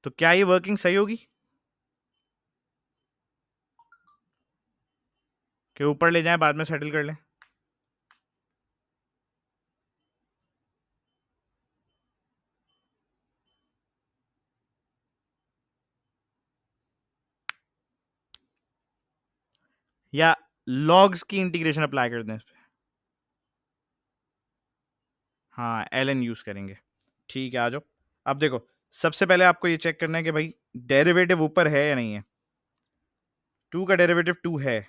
तो क्या ये वर्किंग सही होगी कि ऊपर ले जाएं बाद में सेटल कर लें? या लॉग्स की इंटीग्रेशन अप्लाई कर दें इस पे? हाँ, एलएन यूज करेंगे। ठीक है, आ जाओ। अब देखो, सबसे पहले आपको ये चेक करना है कि भाई डेरिवेटिव ऊपर है या नहीं है। 2 का डेरिवेटिव 2 है,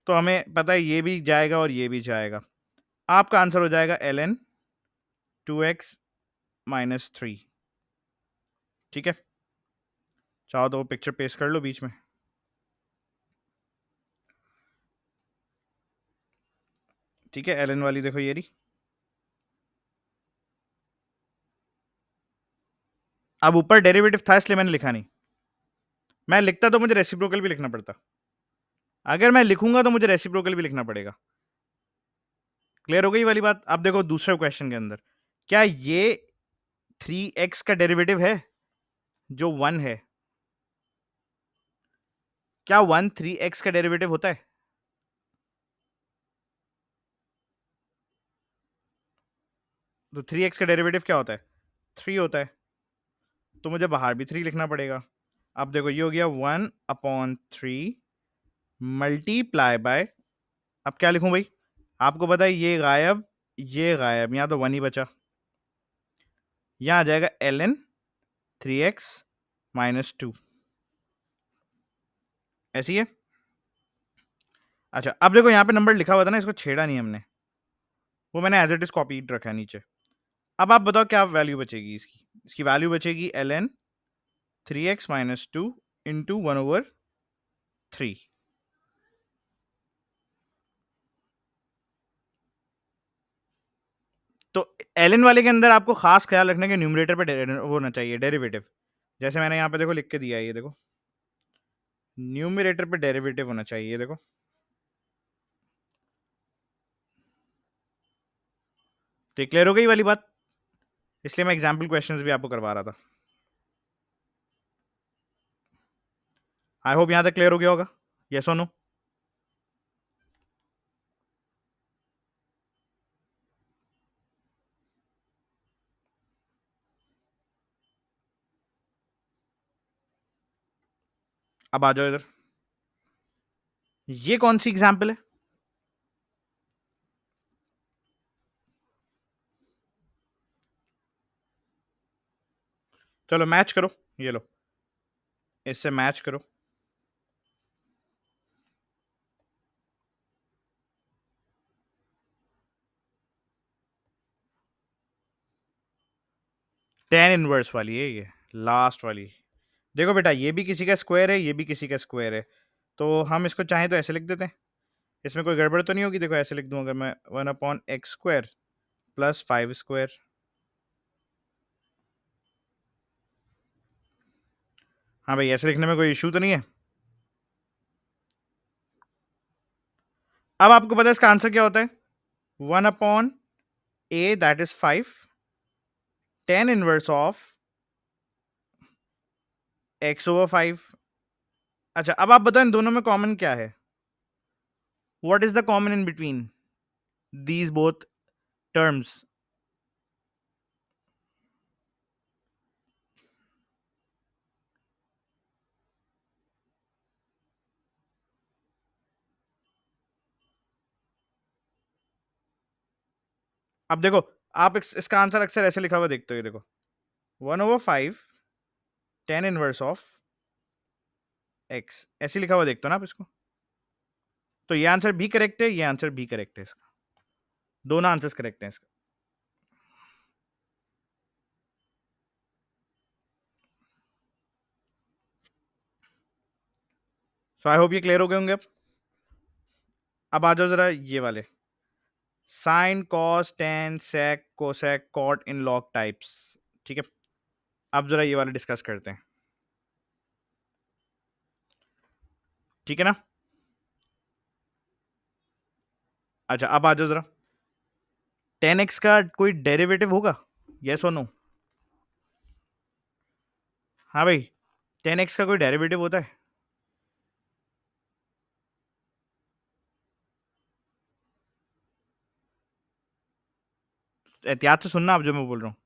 तो हमें पता है ये भी जाएगा और ये भी जाएगा। आपका आंसर हो जाएगा ln 2x माइनस 3। ठीक है, चाहो तो वो पिक्चर पेस्ट कर लो बीच में। ठीक है, ln वाली देखो ये रही। अब ऊपर डेरिवेटिव था इसलिए मैंने लिखा नहीं, मैं लिखता तो मुझे रेसिप्रोकल भी लिखना पड़ता। अगर मैं लिखूंगा तो मुझे रेसिप्रोकल भी लिखना पड़ेगा। क्लियर हो गई वाली बात? अब देखो दूसरे क्वेश्चन के अंदर, क्या ये 3x का डेरिवेटिव है जो 1 है? क्या 1 3x का डेरिवेटिव होता है? तो 3x का डेरिवेटिव क्या होता है? 3 होता है, तो मुझे बाहर भी 3 लिखना पड़ेगा। अब देखो ये हो गया 1/3 मल्टीप्लाई बाय, अब क्या लिखूं भाई? आपको पता है ये गायब, यहां तो 1 ही बचा, यहां आ जाएगा ln 3x माइनस 2। ऐसी है। अच्छा, अब देखो यहाँ पे नंबर लिखा हुआ था ना, इसको छेड़ा नहीं हमने, वो मैंने एज इट इज कॉपी रखा है नीचे। अब आप बताओ क्या वैल्यू बचेगी इसकी? इसकी वैल्यू बचेगी ln 3x माइनस 2 इंटू 1/3। तो ln वाले के अंदर आपको खास ख्याल रखना कि न्यूमरेटर पे वो होना चाहिए डेरिवेटिव, जैसे मैंने यहाँ पे देखो लिख के दिया है, ये देखो न्यूमरेटर पे डेरिवेटिव होना चाहिए, ये देखो। तो क्लियर हो गई वाली बात? इसलिए मैं एग्जाम्पल क्वेश्चंस भी आपको करवा रहा था। आई होप यहां तक क्लियर हो गया होगा। यस और नो? अब आ जाओ इधर, ये कौन सी एग्जाम्पल है? चलो मैच करो, ये लो, इससे मैच करो। टेन इनवर्स वाली है ये, लास्ट वाली। देखो बेटा, ये भी किसी का स्क्वायर है, ये भी किसी का स्क्वायर है, तो हम इसको चाहें तो ऐसे लिख देते हैं, इसमें कोई गड़बड़ तो नहीं होगी। देखो ऐसे लिख दूं अगर मैं, 1/x² प्लस 5²। हाँ भाई, ऐसे लिखने में कोई इशू तो नहीं है? अब आपको पता है इसका आंसर क्या होता है? 1/a that is 5 tan inverse of x/5। अच्छा, अब आप बताओ इन दोनों में कॉमन क्या है? What is the common in between these both terms? अब देखो, आप इसका आंसर अक्सर ऐसे लिखा हुआ देखते हो, ये देखो 1/5 tan इनवर्स ऑफ x, ऐसे लिखा हुआ देखते हो ना आप इसको। तो ये आंसर भी करेक्ट है, ये आंसर भी करेक्ट है, इसका दोनों आंसर्स करेक्ट हैं इसका। सो आई होप ये क्लियर हो गए होंगे। अब आ जाओ जरा ये वाले, sine cos tan sec cosec cot in log types. ठीक है, अब जरा ये वाले डिस्कस करते हैं। ठीक है ना? अच्छा, अब आ जाओ जरा, 10x का कोई डेरिवेटिव होगा? यस और नो? हाँ भाई, 10x का कोई डेरिवेटिव होता है? एहतियात से सुनना आप जो मैं बोल रहा हूँ,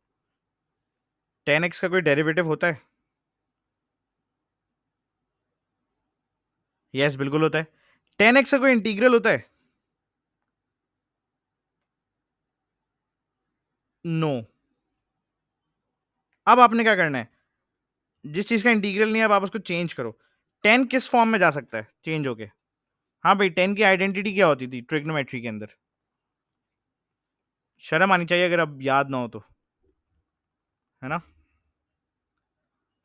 10x का कोई डेरिवेटिव होता है? यस, बिल्कुल होता है। 10x का कोई इंटीग्रल होता है? नो। अब आपने क्या करना है, जिस चीज का इंटीग्रल नहीं है अब आप उसको चेंज करो। 10 किस फॉर्म में जा सकता है चेंज होके? हाँ भाई, 10 की आइडेंटिटी क्या होती थी ट्रिग्नोमेट्री के अंदर? शर्म आनी चाहिए अगर अब याद ना हो तो, है ना?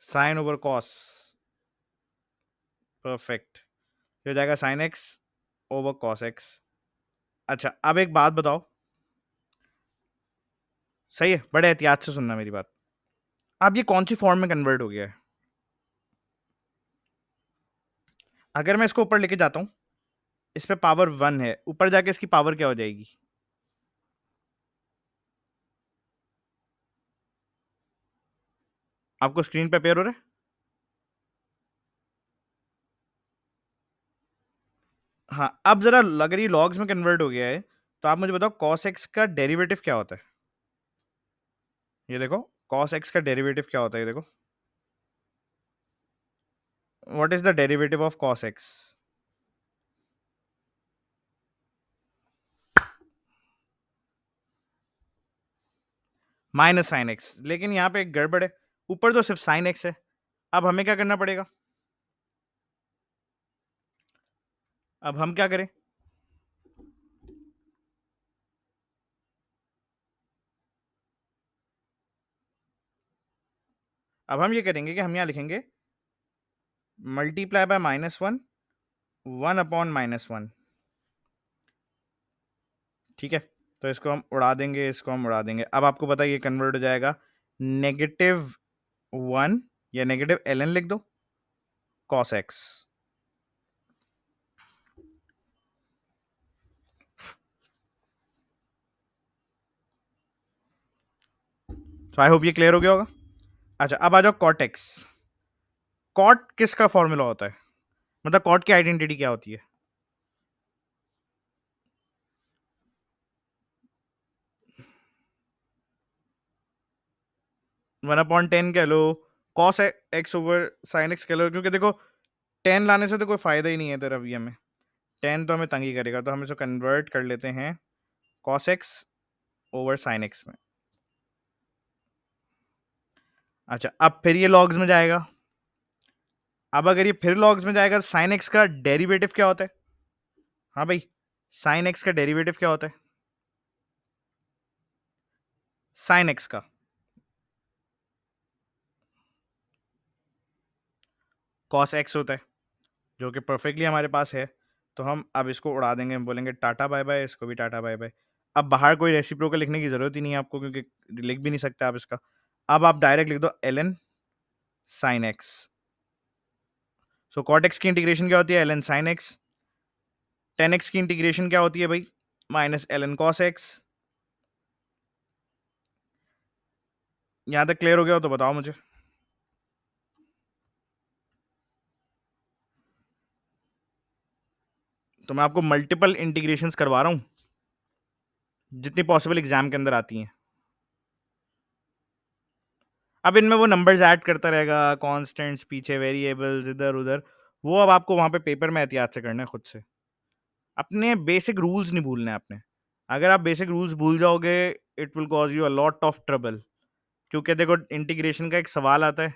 Sine over cos. परफेक्ट। हो जाएगा sine x over cos x. अच्छा, अब एक बात बताओ। सही है, बड़े एहतियात से सुनना मेरी बात। अब ये कौन सी फॉर्म में कन्वर्ट हो गया है? अगर मैं इसको ऊपर लेके जाता हूं, इस पे पावर 1 है, ऊपर जाके इसकी पावर क्या हो जाएगी? आपको स्क्रीन पे अपेयर हो रहा है? हाँ, अब जरा अगर ये लॉग्स में कन्वर्ट हो गया है, तो आप मुझे बताओ cos x का डेरिवेटिव क्या होता है? ये देखो, cos x का डेरिवेटिव क्या होता है? ये देखो, what is the derivative of cos x? Minus sine x. लेकिन यहाँ पे एक गड़बड़ है, ऊपर तो सिर्फ साइन एक्स है। अब हमें क्या करना पड़ेगा? अब हम क्या करें? अब हम ये करेंगे कि हम यहाँ लिखेंगे मल्टीप्लाई बाय -1 1 अपॉन -1। ठीक है, तो इसको हम उड़ा देंगे, इसको हम उड़ा देंगे। अब आपको पता है ये कन्वर्ट हो जाएगा -1 या नेगेटिव ln लिख दो cos x। तो आई होप ये क्लियर हो गया होगा। अच्छा, अब आ जाओ cot x। cot किसका फॉर्मूला होता है? मतलब cot की आइडेंटिटी क्या होती है? 1/10 कह लो, cos x over sin x कह लो, क्योंकि देखो 10 लाने से तो कोई फायदा ही नहीं है इधर अभी हमें। 10 तो हमें तंग ही करेगा, तो हम इसको कन्वर्ट कर लेते हैं cos x over sin x में। अच्छा, अब फिर ये लॉग्स में जाएगा। अब अगर ये फिर लॉग्स में जाएगा, साइन एक्स का डेरिवेटिव क्या होता है? हाँ भाई, साइन एक्स का डेरिवेटिव क्या होता है? साइन एक्स का कॉस एक्स होता है, जो कि परफेक्टली हमारे पास है। तो हम अब इसको उड़ा देंगे, हम बोलेंगे टाटा बाय बाय, इसको भी टाटा बाय बाय। अब बाहर कोई रेसिप्रोकल लिखने की जरूरत ही नहीं है आपको, क्योंकि लिख भी नहीं सकते आप इसका। अब आप डायरेक्ट लिख दो ln साइन एक्स। सो कॉट एक्स की इंटीग्रेशन क्या होती है? ln sine x. 10x की इंटीग्रेशन क्या होती है भाई? Minus ln cos x। यहां तक क्लियर हो गया हो तो बताओ मुझे। तो मैं आपको मल्टीपल इंटीग्रेशंस करवा रहा हूं, जितनी पॉसिबल एग्जाम के अंदर आती हैं। अब इनमें वो नंबर्स ऐड करता रहेगा, कांस्टेंट्स पीछे, वेरिएबल्स इधर उधर, वो अब आपको वहां पे पेपर में एहतियात से करना है खुद से। अपने बेसिक रूल्स नहीं भूलने आपने। अगर आप बेसिक रूल्स भूल जाओगे, it will cause you a lot of trouble. क्योंकि देखो, इंटीग्रेशन का एक सवाल आता है,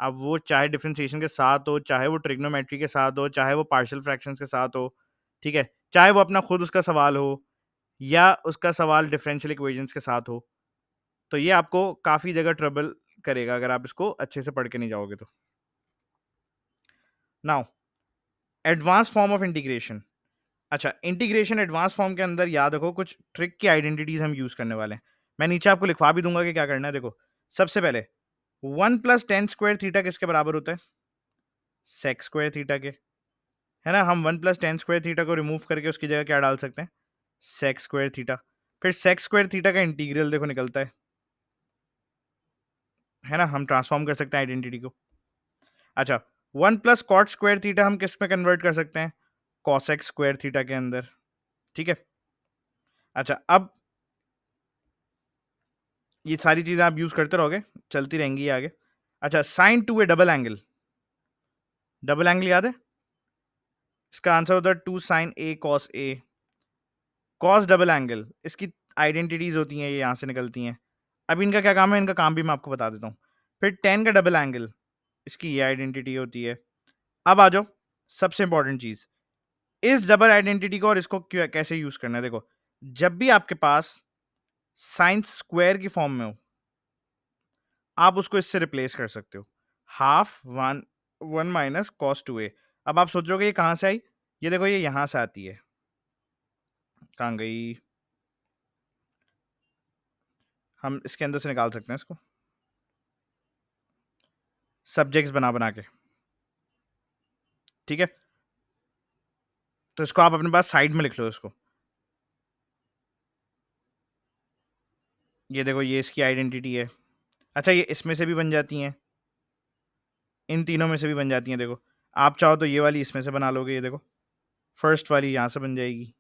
अब वो चाहे डिफरेंशिएशन के साथ हो, चाहे वो ट्रिग्नोमेट्री के साथ हो, चाहे वो पार्शियल फ्रैक्शंस के साथ हो, ठीक है, चाहे वो अपना खुद उसका सवाल हो, या उसका सवाल डिफरेंशियल इक्वेशंस के साथ हो, तो ये आपको काफी जगह ट्रबल करेगा अगर आप इसको अच्छे से पढ़ के नहीं जाओगे तो। Now, advance form of integration. अच्छा, इंटीग्रेशन एडवांस फॉर्म के अंदर याद रखो, कुछ ट्रिक की आइडेंटिटीज हम यूज करने वाले हैं। मैं नीचे आपको लिखवा भी दूंगा कि क्या करना है। देखो, सबसे पहले 1 + tan² थीटा किसके बराबर होता है? sec² थीटा के, है ना? हम 1 + tan² थीटा को रिमूव करके उसकी जगह क्या डाल सकते हैं? sec² theta. फिर sec² थीटा का इंटीग्रल देखो निकलता है ना? हम ट्रांसफॉर्म कर सकते हैं आइडेंटिटी को। अच्छा, 1 + cot² थीटा हम किस में कन्वर्ट कर सकते हैं? cosec² थीटा के अंदर। ठीक है। अच्छा, अब ये सारी चीजें आप यूज करते रहोगे, चलती रहेंगी ये आगे। अच्छा, sign to A double angle. Double angle याद है? इसका आंसर होता है 2 sin A cos A। Cos double angle, इसकी आइडेंटिटीज होती हैं, ये यहां से निकलती हैं। अब इनका क्या काम है, इनका काम भी मैं आपको बता देता हूँ। फिर टेन का डबल एंगल, इसकी ये आइडेंटिटी होती है। अब आ जाओ सबसे इंपॉर्टेंट चीज, इस डबल आइडेंटिटी को और इसको कैसे यूज करना है। देखो, जब भी आपके पास साइंस स्क्वायर की फॉर्म में हो, आप उसको इससे रिप्लेस कर सकते हो, half one one minus cos two A. अब आप सोचोगे ये कहां से आई, ये देखो ये यहां से आती है, कहां गई, हम इसके अंदर से निकाल सकते हैं इसको सब्जेक्ट्स बना बना के, ठीक है। तो इसको आप अपने पास साइड में लिख लो इसको, ये देखो ये इसकी आइडेंटिटी है। अच्छा, ये इसमें से भी बन जाती हैं, इन तीनों में से भी बन जाती हैं। देखो, आप चाहो तो ये वाली इसमें से बना लोगे, ये देखो फर्स्ट वाली यहां से बन जाएगी,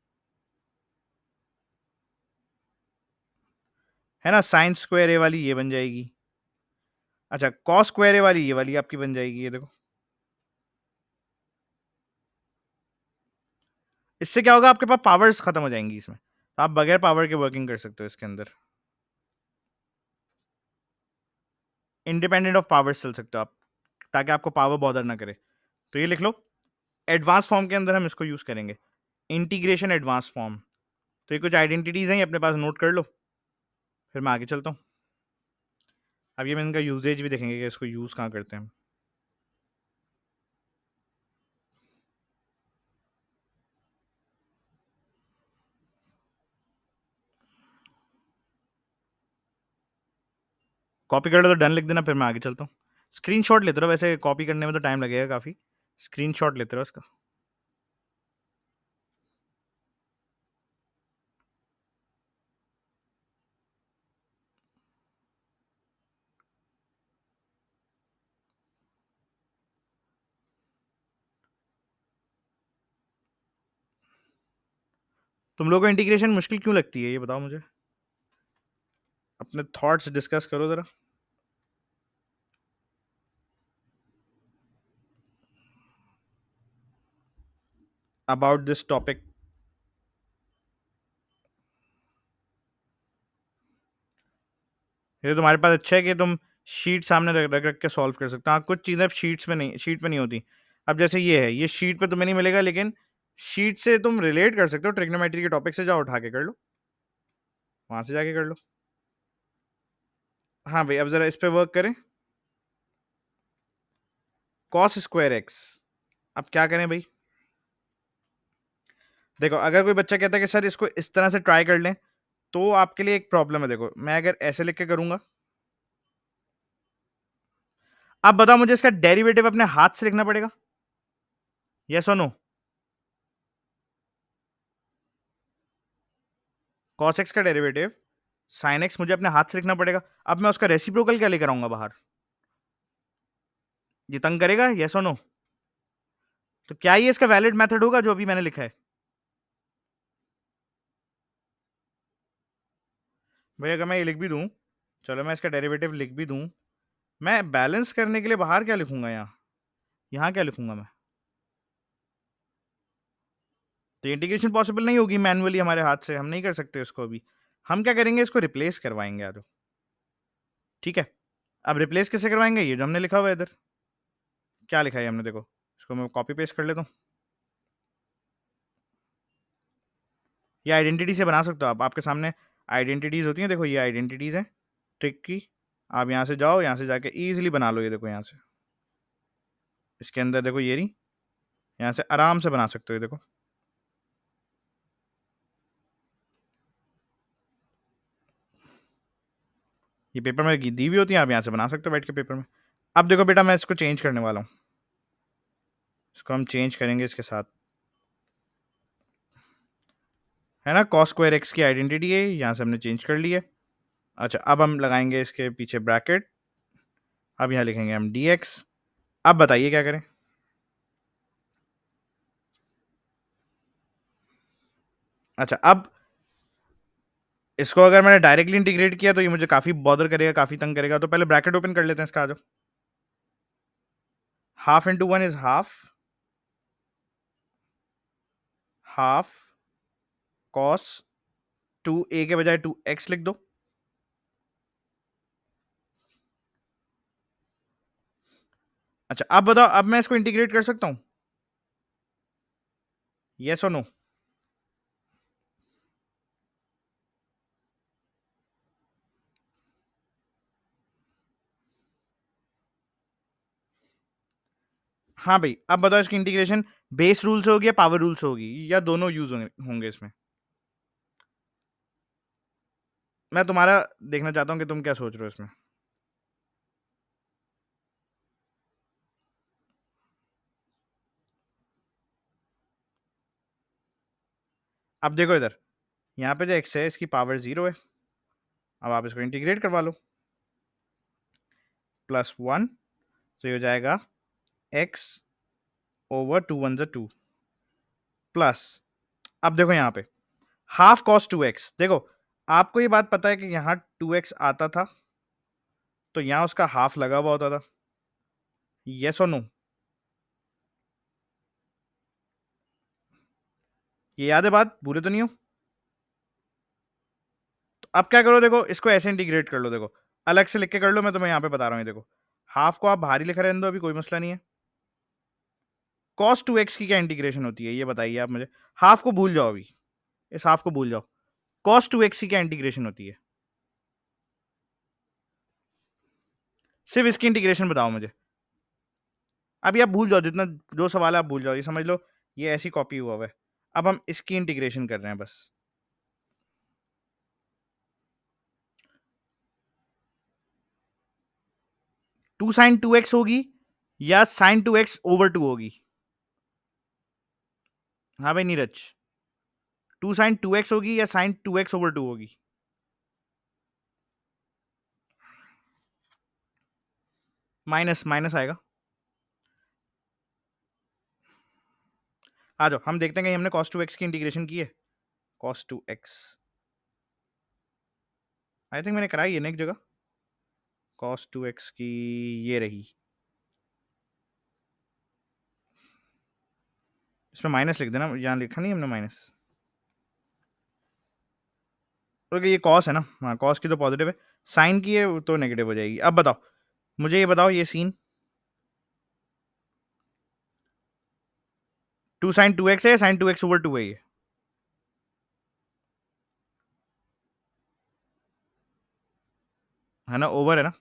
है ना। साइन स्क्वायर ए वाली ये बन जाएगी। अच्छा, कॉस स्क्वायर ए वाली ये वाली आपकी बन जाएगी, ये देखो। इससे क्या होगा, आपके पास पावर्स खत्म हो जाएंगी इसमें, तो आप बगैर पावर के वर्किंग कर सकते हो इसके अंदर, इंडिपेंडेंट ऑफ पावर्स चल सकते हो आप, ताकि आपको पावर बॉदर ना करे। तो ये लिख लो, एडवांस फॉर्म के अंदर हम इसको यूज करेंगे, इंटीग्रेशन एडवांस फॉर्म। तो ये कुछ आइडेंटिटीज हैं, ये अपने पास नोट कर लो, फिर मैं आगे चलता हूँ। अब ये मैं इनका यूजेज भी देखेंगे कि इसको यूज कहाँ करते हैं। कॉपी कर लो तो डन लिख देना, फिर मैं आगे चलता हूँ। स्क्रीनशॉट लेते रहो, वैसे कॉपी करने में तो टाइम लगेगा काफी, स्क्रीनशॉट लेते रहो इसका। तुम लोगों को इंटीग्रेशन मुश्किल क्यों लगती है, ये बताओ मुझे, अपने थॉट्स डिस्कस करो जरा अबाउट दिस टॉपिक। ये तुम्हारे पास अच्छा है कि तुम शीट सामने रख रख रख के सॉल्व कर सकते हो। हाँ, कुछ चीज़ें शीट्स में नहीं, शीट पे नहीं होती। अब जैसे ये है, ये शीट पे तुम्हें नहीं मिलेगा, लेकिन शीट से तुम रिलेट कर सकते हो, ट्रिग्नोमेट्री के टॉपिक से जाओ उठा के कर लो, वहां से जाके कर लो। हाँ भाई, अब जरा इस पे वर्क करें, कॉस स्क्वायर एक्स। अब क्या करें भाई, देखो अगर कोई बच्चा कहता है कि सर इसको इस तरह से ट्राई कर लें, तो आपके लिए एक प्रॉब्लम है। देखो, मैं अगर ऐसे लिख के करूंगा, अब बताओ मुझे इसका डेरिवेटिव अपने हाथ से लिखना पड़ेगा, यस और नो। कॉस एक्स का डेरिवेटिव साइन एक्स मुझे अपने हाथ से लिखना पड़ेगा। अब मैं उसका रेसिप्रोकल क्या लेकर आऊंगा बाहर, ये तंग करेगा, यस और नो। तो क्या ये इसका वैलिड मेथड होगा जो अभी मैंने लिखा है। भाई अगर मैं ये लिख भी दूं, चलो मैं इसका डेरिवेटिव लिख भी दूं, मैं बैलेंस करने के लिए बाहर क्या लिखूंगा, यहाँ क्या लिखूंगा मैं, तो इंटीग्रेशन पॉसिबल नहीं होगी मैनुअली हमारे हाथ से, हम नहीं कर सकते इसको अभी। हम क्या करेंगे, इसको रिप्लेस करवाएंगे यार, ठीक है। अब रिप्लेस कैसे करवाएंगे, ये जो हमने लिखा हुआ है इधर, क्या लिखा है हमने, देखो इसको मैं कॉपी पेस्ट कर लेता हूँ। ये आइडेंटिटी से बना सकते हो आप, आपके सामने आइडेंटिटीज होती हैं, देखो ये आइडेंटिटीज हैं ट्रिक की। आप यहाँ से जाओ, यहाँ से जाके इजीली बना लो, ये देखो यहाँ से, इसके अंदर देखो ये रही, यहाँ से आराम से बना सकते हो, ये देखो। ये पेपर में दी हुई होती है, आप यहाँ से बना सकते हो बैठ के पेपर में। अब देखो बेटा, मैं इसको चेंज करने वाला हूँ, इसको हम चेंज करेंगे इसके साथ, है ना। कॉस स्क्वायर एक्स की आइडेंटिटी है, यहाँ से हमने चेंज कर ली है। अच्छा, अब हम लगाएंगे इसके पीछे ब्रैकेट, अब यहाँ लिखेंगे हम डी एक्स। अब बताइए क्या करें। अच्छा, अब इसको अगर मैंने डायरेक्टली इंटीग्रेट किया तो ये मुझे काफी बॉदर करेगा, काफी तंग करेगा, तो पहले ब्रैकेट ओपन कर लेते हैं इसका। आ जाओ, half into one is half, half cos two A के बजाय टू एक्स लिख दो, अच्छा, अब बताओ, अब मैं इसको इंटीग्रेट कर सकता हूँ? येस और नो? हाँ भाई, अब बताओ इसकी इंटीग्रेशन बेस रूल से होगी या पावर रूल से होगी, या दोनों यूज़ होंगे इसमें? मैं तुम्हारा देखना चाहता हूँ कि तुम क्या सोच रहे हो इसमें। अब देखो इधर, यहाँ पे जो x है इसकी पावर 0 है। अब आप इसको इंटीग्रेट करवा लो। +1, तो ये हो जाएगा x ओवर 2 1 जा 2 प्लस, अब देखो यहाँ पे हाफ cos 2x। देखो, आपको ये बात पता है कि यहाँ 2x आता था, तो यहाँ उसका हाफ लगा हुआ होता था। येस और नो? ये याद है बात? भूले तो नहीं हो? तो अब क्या करो, देखो इसको ऐसे इंटीग्रेट कर लो। देखो, अलग से लिख के कर लो, मैं तुम्हें यहाँ पे बता रहा हूँ। ये देखो, हाफ को आप बाहर ही लिखा रहने दो, अभी कोई मसला नहीं है। cos 2x की क्या इंटीग्रेशन होती है, ये बताइए आप मुझे। हाफ को भूल जाओ अभी, इस हाफ को भूल जाओ। cos 2x की क्या इंटीग्रेशन होती है? सिर्फ इसकी इंटीग्रेशन बताओ मुझे। अभी आप भूल जाओ, जितना जो सवाल है आप भूल जाओ, ये समझ लो ये ऐसी कॉपी हुआ है। अब हम इसकी इंटीग्रेशन कर रहे हैं बस। 2 sin 2x होगी या sin 2x ओवर 2 होगी? हाँ भाई नीरज, 2 sin 2x होगी या sin 2x ओवर 2 होगी? माइनस माइनस आएगा। आ जाओ, हम देखते हैं कि हमने cos 2x की इंटीग्रेशन की है। cos 2x, आई थिंक मैंने कराई है ना एक जगह। cos 2x की ये रही, इसमें माइनस लिख देना, यहाँ लिखा नहीं हमने माइनस। तो ये cos है ना, हाँ cos की तो पॉजिटिव है, साइन की है तो नेगेटिव हो जाएगी। अब बताओ मुझे, ये बताओ ये सीन 2 sin 2x है या sin 2x ओवर 2 है ये? है ना, ओवर है ना।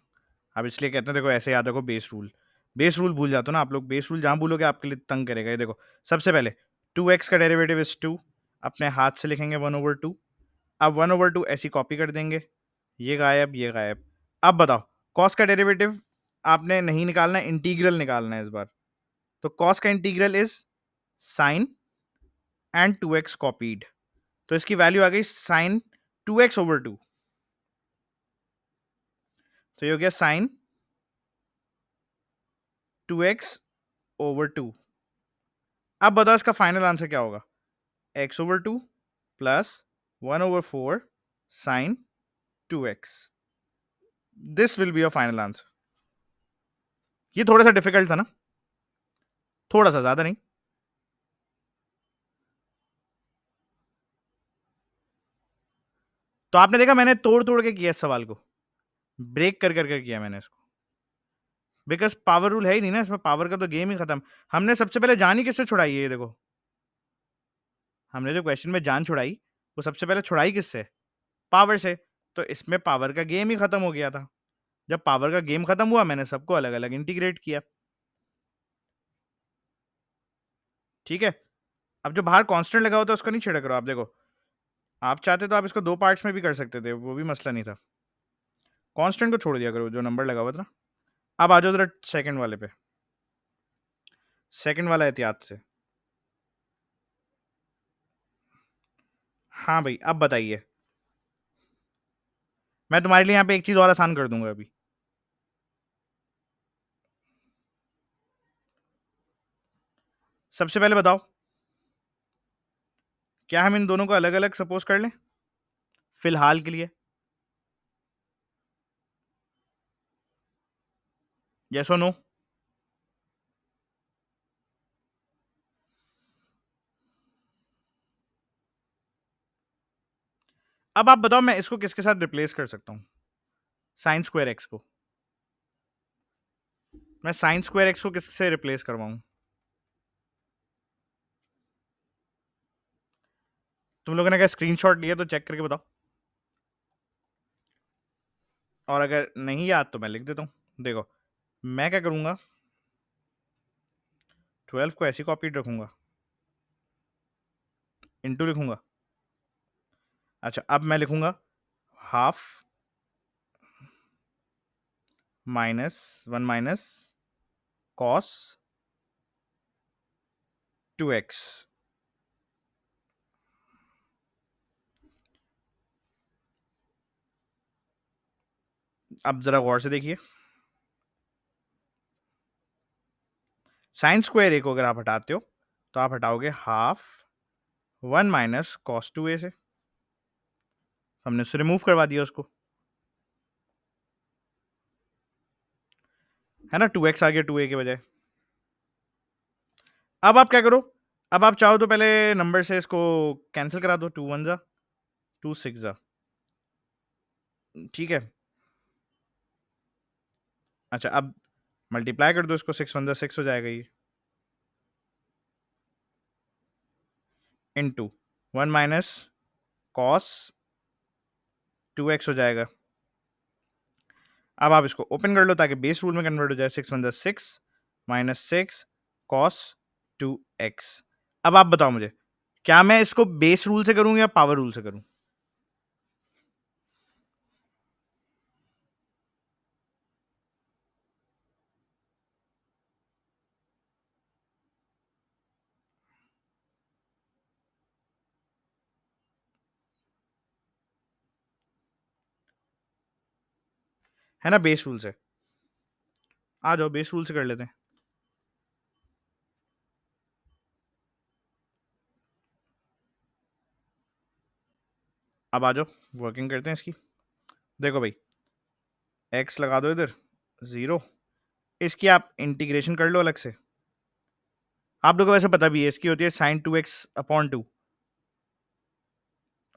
अब इसलिए कहते हैं, देखो ऐसे याद रखो, बेस रूल। बेस रूल भूल जाते हो ना आप लोग, बेस रूल जहां भूलोगे आपके लिए तंग करेगा। ये देखो, सबसे पहले 2x का डेरिवेटिव इज 2, अपने हाथ से लिखेंगे 1/2। अब 1/2 ऐसी कॉपी कर देंगे, ये गायब ये गायब। अब बताओ, कॉस का डेरिवेटिव आपने नहीं निकालना है, इंटीग्रल निकालना है इस बार। तो कॉस का integral is sine and 2x copied, तो इसकी वैल्यू आ गई साइन 2x ओवर 2। तो ये हो गया साइन 2x ओवर 2। अब बताओ इसका फाइनल आंसर क्या होगा? x over 2 plus 1/4 sine 2x। This will be your final answer. ये थोड़ा सा डिफिकल्ट था ना, थोड़ा सा, ज्यादा नहीं। तो आपने देखा मैंने तोड़ तोड़ के किया इस सवाल को, ब्रेक कर कर किया मैंने इसको, बिकॉज पावर रूल है ही नहीं ना इसमें, पावर का तो गेम ही खत्म। हमने सबसे पहले जान ही किससे छुड़ाई है, ये देखो, हमने जो क्वेश्चन में जान छुड़ाई, वो सबसे पहले छुड़ाई किससे? पावर से। तो इसमें पावर का गेम ही खत्म हो गया था। जब पावर का गेम खत्म हुआ, मैंने सबको अलग अलग इंटीग्रेट किया। ठीक है, अब जो बाहर कांस्टेंट लगा होता है उसको नहीं छिड़क रहा। आप देखो, आप चाहते तो आप इसको दो पार्ट्स में भी कर सकते थे, वो भी मसला नहीं था। कांस्टेंट को छोड़ दिया करो, जो नंबर लगा हुआ था ना। अब आ जाओ जरा सेकंड वाले पे, सेकंड वाला एहतियात से। हाँ भाई, अब बताइए, मैं तुम्हारे लिए यहाँ पे एक चीज और आसान कर दूंगा अभी। सबसे पहले बताओ, क्या हम इन दोनों को अलग अलग सपोज कर लें फिलहाल के लिए? यस और नो? अब आप बताओ मैं इसको किसके साथ रिप्लेस कर सकता हूँ, साइन स्क्वायर एक्स को? मैं साइन स्क्वायर एक्स को किससे रिप्लेस करवाऊं? तुम लोगों ने क्या स्क्रीनशॉट लिया तो चेक करके बताओ, और अगर नहीं याद तो मैं लिख देता हूँ। देखो, मैं क्या करूंगा, 12 को ऐसी कॉपी रखूंगा, इंटू लिखूंगा। अच्छा, अब मैं लिखूंगा half minus 1 minus cos 2x। अब जरा गौर से देखिए, साइन स्क्वायर ए को अगर आप हटाते हो तो आप हटाओगे हाफ 1 माइनस कॉस 2a से। हमने उससे रिमूव करवा दिया उसको, है ना, 2x आ गया 2a के बजाय। अब आप क्या करो, अब आप चाहो तो पहले नंबर से इसको कैंसिल करा दो, 2 1 जा 2 6 जा, ठीक है। अच्छा, अब मल्टीप्लाई कर दो इसको, 6 1 जा 6 हो जाएगा ये, इनटू 1 माइनस कॉस 2x हो जाएगा। अब आप इसको ओपन कर लो ताकि बेस रूल में कन्वर्ट हो जाए, 6 1 जा 6 माइनस 6 कॉस 2x। अब आप बताओ मुझे, क्या मैं इसको बेस रूल से करूं या पावर रूल से करूं? है ना, बेस रूल से। आ जाओ बेस रूल से कर लेते हैं। अब आ जाओ वर्किंग करते हैं इसकी। देखो भाई, x लगा दो इधर 0, इसकी आप इंटीग्रेशन कर लो अलग से। आप लोगों को वैसे पता भी है इसकी होती है साइन 2x अपॉन 2,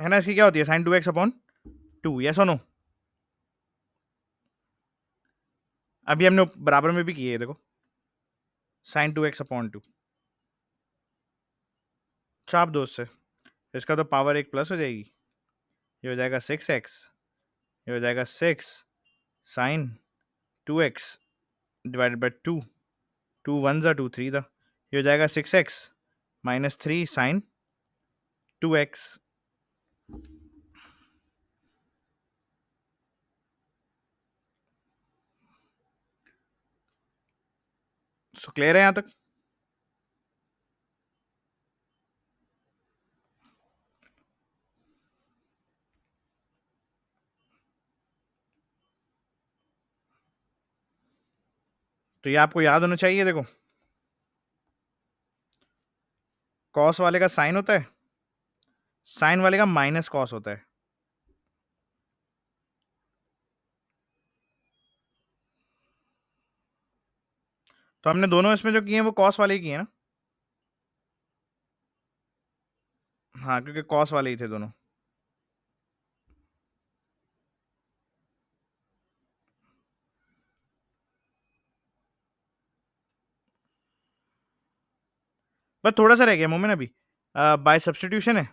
है ना, इसकी क्या होती है साइन 2x अपॉन 2, यस और नो? अभी हमने बराबर में भी की है, देखो साइन 2x अपॉन 2, चाप दो उससे, इसका तो पावर एक प्लस हो जाएगी, ये हो जाएगा 6x, ये हो जाएगा 6 साइन 2x डिवाइडेड बाई 2, 2 1 जा 2 3 जा, ये हो जाएगा 6x minus 3 sign 2x। So clear है यहां तक? तो ये आपको याद होना चाहिए। देखो, कॉस वाले का साइन होता है, साइन वाले का माइनस कॉस होता है। तो हमने दोनों इसमें जो किए हैं वो कॉस वाले ही किए हैं ना? हाँ, क्योंकि कॉस वाले ही थे दोनों। बस थोड़ा सा रह गया मोमेंट अभी, बाय सब्सटीट्यूशन है,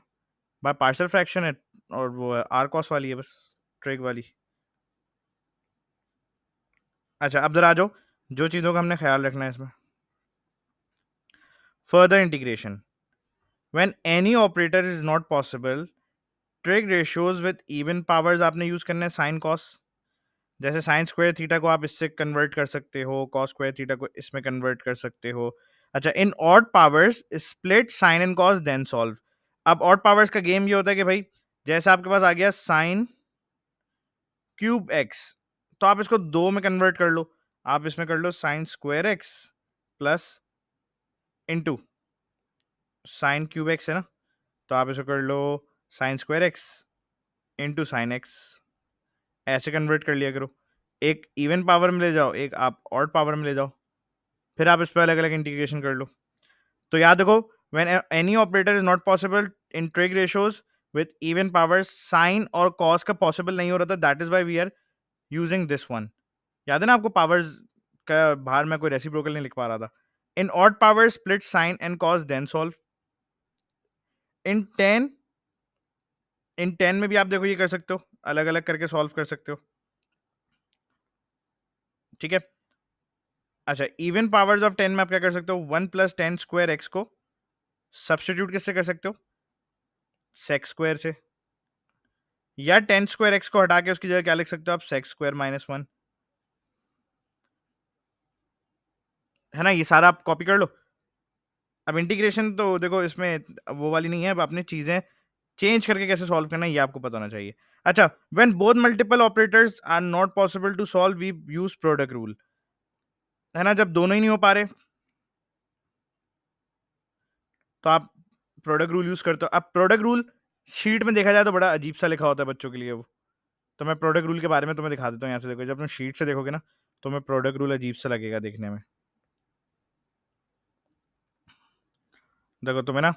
बाय पार्शियल फ्रैक्शन है, और वो आर कॉस वाली है बस, ट्रिक वाली। अच्छा, अब जरा आ जाओ जो चीज़ों का हमने ख्याल रखना है इसमें। Further integration, when any operator is not possible, trick ratios with even powers आपने यूज करना है साइन कॉस। जैसे साइन स्क्वायर थीटा को आप इससे कन्वर्ट कर सकते हो, कॉस स्क्वायर थीटा को इसमें कन्वर्ट कर सकते हो। अच्छा, in odd powers split sine and cos then solve. अब ऑड पावर्स का गेम ये होता है कि भाई, जैसे आपके पास आ गया साइन क्यूब एक्स, तो आप इसको दो में कन्वर्ट कर लो, आप इसमें कर लो sine square x plus into sine cube x, है ना, तो आप इसको कर लो sine square x into sine x, ऐसे कन्वर्ट कर लिया करो। एक इवन पावर में ले जाओ, एक आप ऑड पावर में ले जाओ, फिर आप इस पर अलग अलग इंटीग्रेशन कर लो। तो याद रखो, when any operator is not possible in trig ratios with even powers, sine और कॉस का पॉसिबल नहीं हो रहा था, that is why we are using this one. याद है ना आपको पावर्स का बाहर मैं कोई रेसिप्रोकल नहीं लिख पा रहा था. In odd power, split sine and cos, then solve. In 10, इन 10 में भी आप देखो ये कर सकते हो, अलग अलग करके सॉल्व कर सकते हो. ठीक है. अच्छा, इवन पावर्स ऑफ 10 में आप क्या कर सकते हो, 1 प्लस 10 स्क्वायर एक्स को सब्सटीट्यूट किससे कर सकते हो, सेक्स स्क्वायर से. या 10 स्क्वायर एक्स को हटा के उसकी जगह क्या लिख सकते हो आप, सेक्स स्क्वायर माइनस 1. है ना, ये सारा आप कॉपी कर लो. अब इंटीग्रेशन तो देखो इसमें वो वाली नहीं है, अब आपने चीजें चेंज करके कैसे सॉल्व करना है ये आपको पता होना चाहिए. अच्छा, when both multiple operators are not possible to solve we use product rule. है ना, जब दोनों ही नहीं हो पा रहे तो आप प्रोडक्ट रूल यूज करते हो. अब प्रोडक्ट रूल शीट में देखा जाए तो बड़ा अजीब सा लिखा होता है बच्चों के लिए वो. तो मैं प्रोडक्ट रूल के बारे में तुम्हें दिखा देता हूँ. यहाँ से देखो, जब तुम शीट से देखोगे ना तो मैं प्रोडक्ट रूल अजीब सा लगेगा देखने में. देखो तुम्हें ना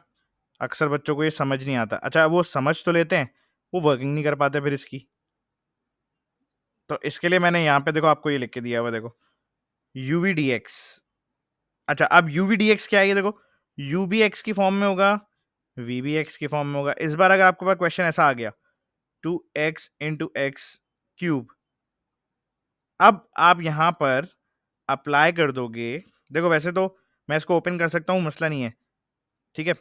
अक्सर बच्चों को ये समझ नहीं आता. अच्छा, वो समझ तो लेते हैं, वो वर्किंग नहीं कर पाते फिर इसकी. तो इसके लिए मैंने यहाँ पे देखो आपको ये लिख के दिया हुआ, देखो यूवी डी एक्स. अच्छा, अब यूवी डी एक्स क्या है, ये देखो यूबी एक्स की फॉर्म में होगा, वीबी एक्स की फॉर्म में होगा. इस बार अगर आपके पास क्वेश्चन ऐसा आ गया 2x into x क्यूब, अब आप यहां पर अप्लाई कर दोगे. देखो वैसे तो मैं इसको ओपन कर सकता हूं, मसला नहीं है. ठीक है,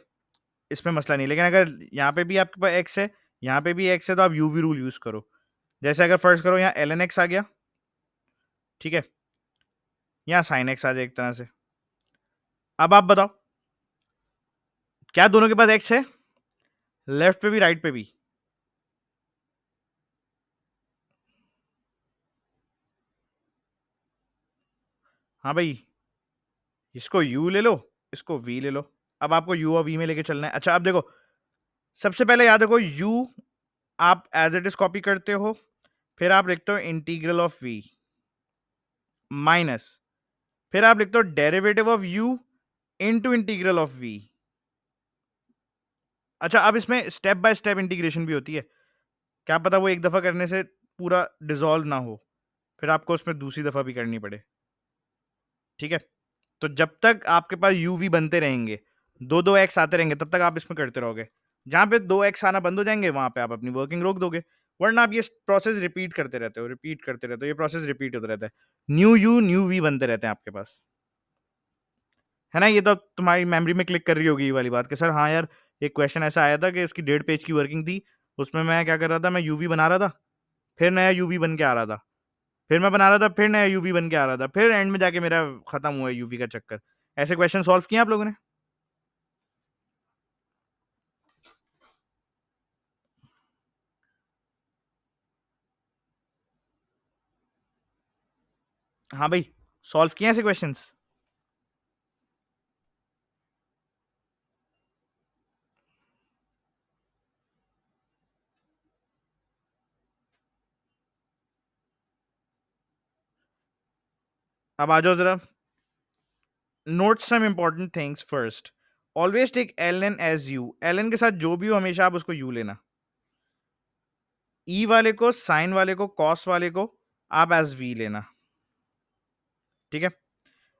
इसमें मसला नहीं, लेकिन अगर यहाँ पे भी आपके पास x है, यहाँ पे भी x है, तो आप यूवी रूल यूज करो. जैसे अगर फर्स्ट करो, यहाँ एल एन एक्स आ गया. ठीक है, यहाँ साइन एक्स आ जाए एक तरह से. अब आप बताओ, क्या दोनों के पास x है, लेफ्ट पे भी राइट पे भी. हाँ भाई, इसको u ले लो, इसको v ले लो. अब आपको u और v में लेके चलना है. अच्छा, अब देखो सबसे पहले याद रखो, u आप एज इट इज कॉपी करते हो, फिर आप लिखते हो इंटीग्रल ऑफ v माइनस, फिर आप लिखते हो derivative of u into integral of v. अच्छा, अब इसमें स्टेप बाय स्टेप इंटीग्रेशन भी होती है. क्या पता वो एक दफा करने से पूरा डिसॉल्व ना हो, फिर आपको उसमें दूसरी दफा भी करनी पड़े. ठीक है, तो जब तक आपके पास यूवी बनते रहेंगे, दो दो एक्स आते रहेंगे, तब तक आप इसमें करते रहोगे. जहां पे दो एक्स आना बंद हो जाएंगे वहां पे आप अपनी वर्किंग रोक दोगे. वरना आप ये प्रोसेस रिपीट करते रहते हो, रिपीट करते रहते हो, ये प्रोसेस रिपीट होता रहता है. न्यू यू न्यू वी बनते रहते हैं आपके पास. है ना, ये तो तुम्हारी मेमोरी में क्लिक कर रही होगी ये वाली बात कि सर हाँ यार, एक क्वेश्चन ऐसा आया था कि उसकी 1.5 पेज की वर्किंग थी, उसमें मैं क्या कर रहा था, मैं यूवी बना रहा था, फिर नया यूवी बन के आ रहा था, फिर मैं बना रहा था, फिर नया यूवी बन के आ रहा था, फिर एंड में जाके मेरा खत्म हुआ यूवी का चक्कर. ऐसे क्वेश्चन सॉल्व किए आप लोगों ने? हाँ भाई, सॉल्व किए ऐसे क्वेश्चंस? अब आ जाओ जरा, note some important things first. Always take L N as u. L N के साथ जो भी हो हमेशा आप उसको यू लेना. ई वाले को, साइन वाले को, कॉस वाले को आप एज वी लेना. ठीक है.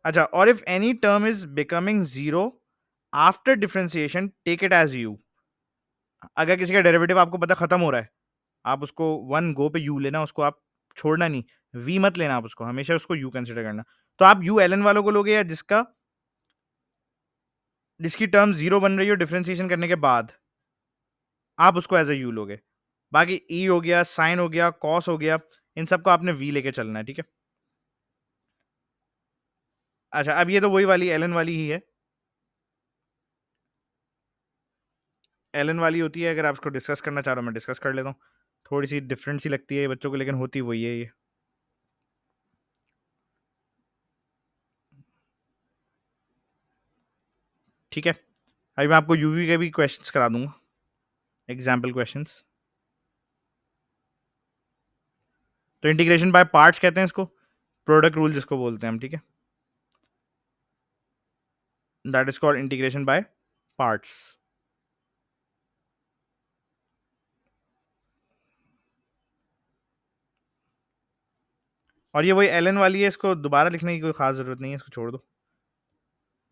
अच्छा, और if any term is becoming zero after differentiation, take it as u. अगर किसी का डेरिवेटिव आपको पता खत्म हो रहा है, आप उसको वन गो पे यू लेना, उसको आप छोड़ना नहीं. वी मत लेना, आप उसको हमेशा उसको यू कंसिडर करना. तो आप यू एल एन वालों को लोगे, या जिसकी टर्म जीरो बन रही हो डिफरेंशिएशन करने के बाद, आप उसको एज ए यू लोगे. बाकी ई हो गया, साइन हो गया, कॉस हो गया, इन सबको आपने वी लेके चलना है. ठीक है. अच्छा, अब ये तो वही वाली एल एन वाली ही है. एल एन वाली होती है, अगर आप उसको डिस्कस करना चाह रहे हो मैं डिस्कस कर लेता हूँ. थोड़ी सी डिफरेंट सी लगती है बच्चों को, लेकिन होती वही है ये. ठीक है, अभी मैं आपको यूवी के भी क्वेश्चंस करा दूंगा, एग्जाम्पल क्वेश्चंस. तो इंटीग्रेशन बाय पार्ट्स कहते हैं इसको, प्रोडक्ट रूल जिसको बोलते हैं हम. ठीक है, that is called integration by parts. और ये वही ln वाली है, इसको दोबारा लिखने की कोई खास जरूरत नहीं है, इसको छोड़ दो।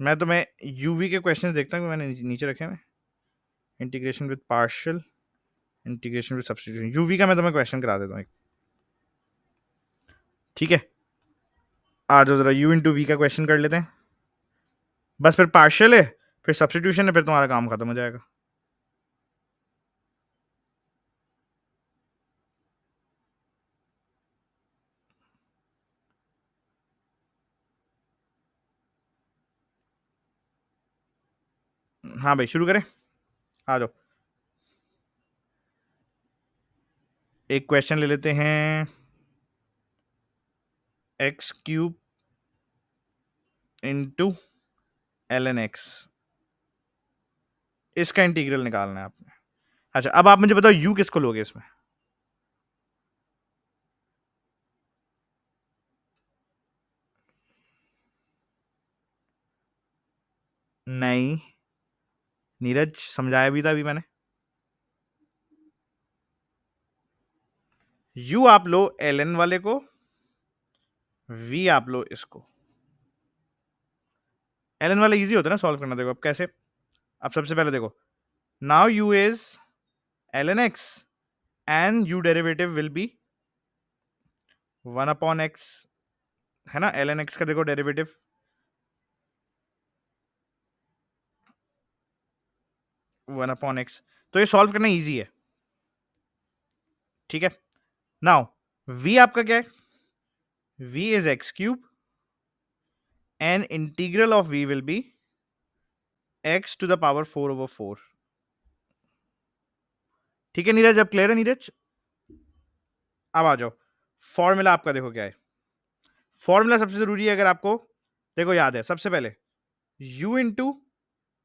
मैं तुम्हें यूवी के क्वेश्चन देखता हूँ, मैंने नीचे रखे हैं। Integration with partial, integration with substitution, UV का मैं तुम्हें क्वेश्चन करा देता हूँ एक, ठीक है। आ जाओ जरा u इंटू वी का क्वेश्चन कर लेते हैं। बस फिर पार्शियल है, फिर सब्स्टिट्यूशन है, फिर तुम्हारा काम खत्म हो जाएगा। हाँ भाई शुरू करें, आ जाओ। एक क्वेश्चन ले लेते हैं, x cube into ln x, इसका इंटीग्रल निकालना है आपने। अच्छा अब आप मुझे बताओ u किसको लोगे इसमें? नहीं नीरज, समझाया भी था अभी मैंने। u आप लो ln वाले को, v आप लो इसको। ln वाला इजी होता है ना सॉल्व करना। देखो अब कैसे, अब सबसे पहले देखो, now u is ln x and u derivative will be 1 upon x, है ना। ln x का देखो डेरिवेटिव 1 अपॉन x, तो ये सॉल्व करना इजी है, ठीक है। नाउ v आपका क्या है? v is x cube and integral of v will be x to the power 4/4, ठीक है नीरज। अब क्लियर है नीरज? अब आ जाओ, फॉर्मूला आपका देखो क्या है। फॉर्मूला सबसे जरूरी है, अगर आपको देखो याद है, सबसे पहले u into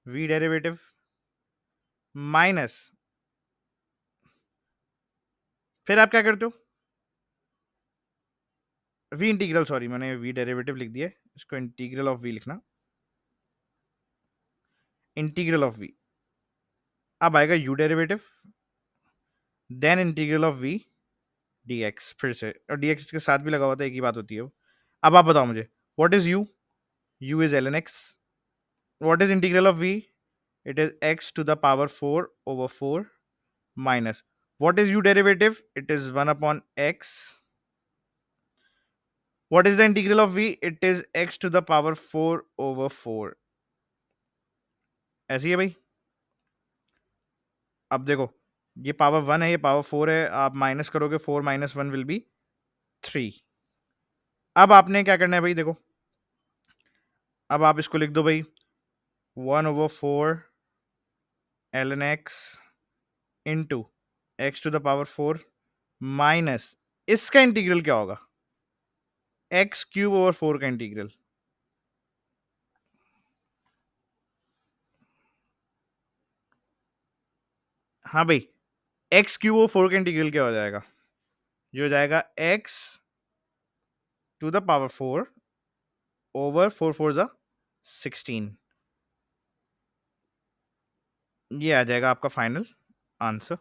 v derivative minus, फिर आप क्या करते हो, वी इंटीग्रल, सॉरी मैंने वी डेरिवेटिव लिख दिया, इसको इंटीग्रल ऑफ वी लिखना, इंटीग्रल ऑफ वी। अब आएगा u derivative, then integral of v dx, फिर से, और dx इसके साथ भी लगा हुआ था, एक ही बात होती है वो। अब आप बताओ मुझे, what is u? u is ln x, what is integral of v? It is x to the power 4/4 minus, what is u derivative? It is 1 upon x. What is the integral of v? It is x to the power 4/4, ऐसी है भाई। अब देखो, ये power 1 है, ये power 4 है, आप माइनस करोगे, 4 माइनस 1 विल बी 3। अब आपने क्या करना है भाई, देखो अब आप इसको लिख दो भाई, 1/4 ln x into x to the power 4 minus, इसका इंटीग्रल क्या होगा, x क्यूब ओवर 4 का इंटीग्रल। हाँ भाई, x क्यूब ओवर 4 का इंटीग्रल क्या हो जाएगा, ये हो जाएगा x to the power 4 over 4 4 जा 16, ये आ जाएगा आपका फाइनल आंसर।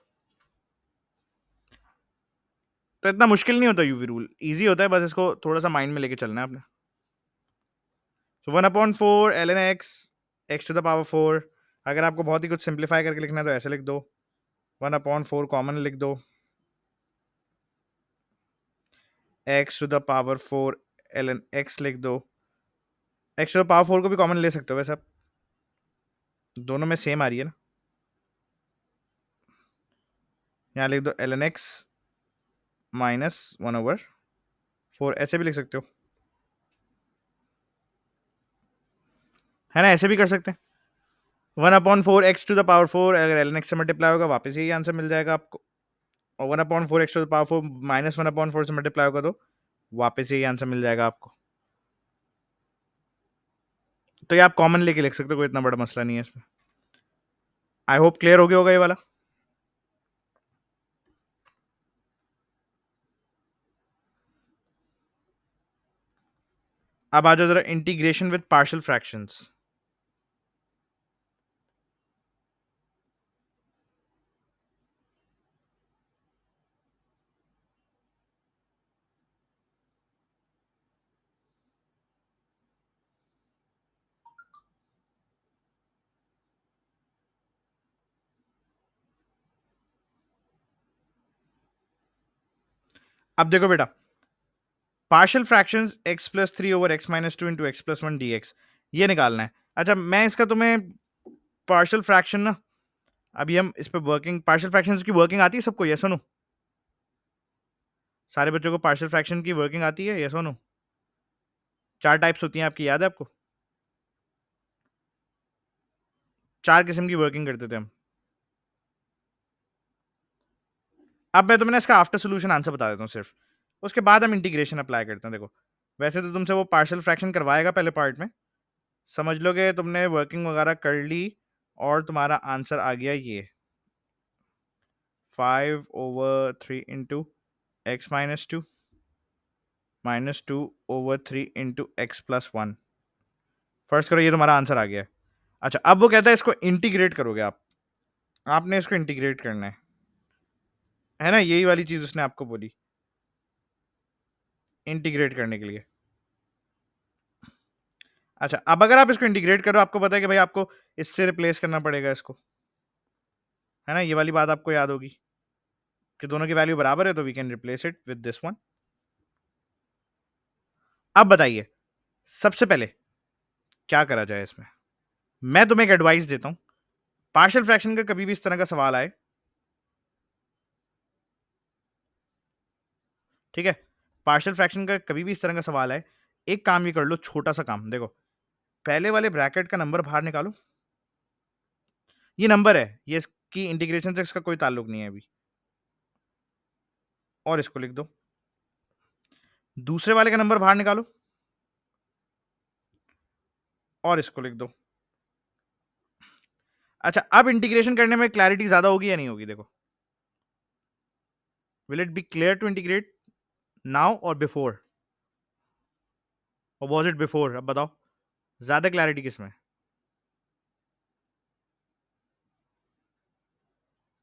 तो इतना मुश्किल नहीं होता यूवी रूल, इजी होता है, बस इसको थोड़ा सा माइंड में लेके चलना है आपने। तो 1/4 ln x, x to the power 4, अगर आपको बहुत ही कुछ सिंप्लीफाई करके लिखना है तो ऐसे लिख दो, 1/4 कॉमन लिख दो, x to the power 4 ln x लिख दो, x टू द पावर 4 को भी कॉमन ले सकते हो वैसे आप, दोनों में सेम आ रही है ना। यहाँ लिख दो ln x माइनस 1/4, ऐसे भी लिख सकते हो, है ना, ऐसे भी कर सकते हैं। 1/4 x टू द पावर 4, अगर एल एन एक्स से मल्टीप्लाई होगा वापस यही आंसर मिल जाएगा आपको, और 1/4 x to the power 4 minus 1/4 से मल्टीप्लाई होगा तो वापस यही आंसर मिल जाएगा आपको। तो ये आप कॉमन लेके लिख सकते हो, कोई इतना बड़ा मसला नहीं है इसमें। आई होप क्लियर हो गया होगा ये वाला। अब आ जाओ जरा इंटीग्रेशन विद पार्शियल फ्रैक्शंस। अब देखो बेटा, partial fractions x plus 3 over x minus 2 into x plus 1 dx, ये निकालना है। अच्छा, मैं इसका तुम्हें पार्शियल फ्रैक्शन ना, अभी हम इस पे वर्किंग, पार्शियल फ्रैक्शंस की वर्किंग आती है सबको, यस और नो? सारे बच्चों को पार्शियल फ्रैक्शन की वर्किंग आती है, यस और नो? 4 टाइप्स होती हैं आपकी, याद है आपको? 4 किस्म की वर्किंग करते थे हम। अब मैं तुम्हें ना इसका आफ्टर सॉल्यूशन आंसर बता देता हूँ सिर्फ, उसके बाद हम इंटीग्रेशन अप्लाई करते हैं। देखो, वैसे तो तुमसे वो पार्शियल फ्रैक्शन करवाएगा पहले पार्ट में, समझ लो कि तुमने वर्किंग वगैरह कर ली और तुम्हारा आंसर आ गया ये 5/3 into x minus 2 minus 2/3 into x plus 1। First करो, ये तुम्हारा आंसर आ गया है। अच्छा, अब वो कहता है इसको इंटीग्रेट करोगे आप, आपने इसको इंटीग्रेट करना है ना, यही वाली चीज उसने आपको बोली इंटीग्रेट करने के लिए। अच्छा, अब अगर आप इसको इंटीग्रेट करो, आपको पता है कि भाई आपको इससे रिप्लेस करना पड़ेगा इसको, है ना, ये वाली बात आपको याद होगी कि दोनों की वैल्यू बराबर है, तो we can replace it with this one. अब बताइए, सबसे पहले क्या करा जाए इसमें? मैं तुम्हें एक एडवाइस देता हूं, पार्शियल फ्रैक्शन का कभी भी इस तरह का सवाल आए, ठीक है, पार्शियल फ्रैक्शन का कभी भी इस तरह का सवाल आए, एक काम ये कर लो, छोटा सा काम, देखो, पहले वाले ब्रैकेट का नंबर बाहर निकालो, ये नंबर है, ये इसकी इंटीग्रेशन से इसका कोई ताल्लुक नहीं है अभी, और इसको लिख दो। दूसरे वाले का नंबर बाहर निकालो और इसको लिख दो। अच्छा, अब इंटीग्रेशन करने में क्लैरिटी ज्यादा होगी या नहीं होगी? देखो, will it be clear to integrate now और बिफोर, और वाज इट बिफोर? अब बताओ, ज्यादा क्लैरिटी किसमें?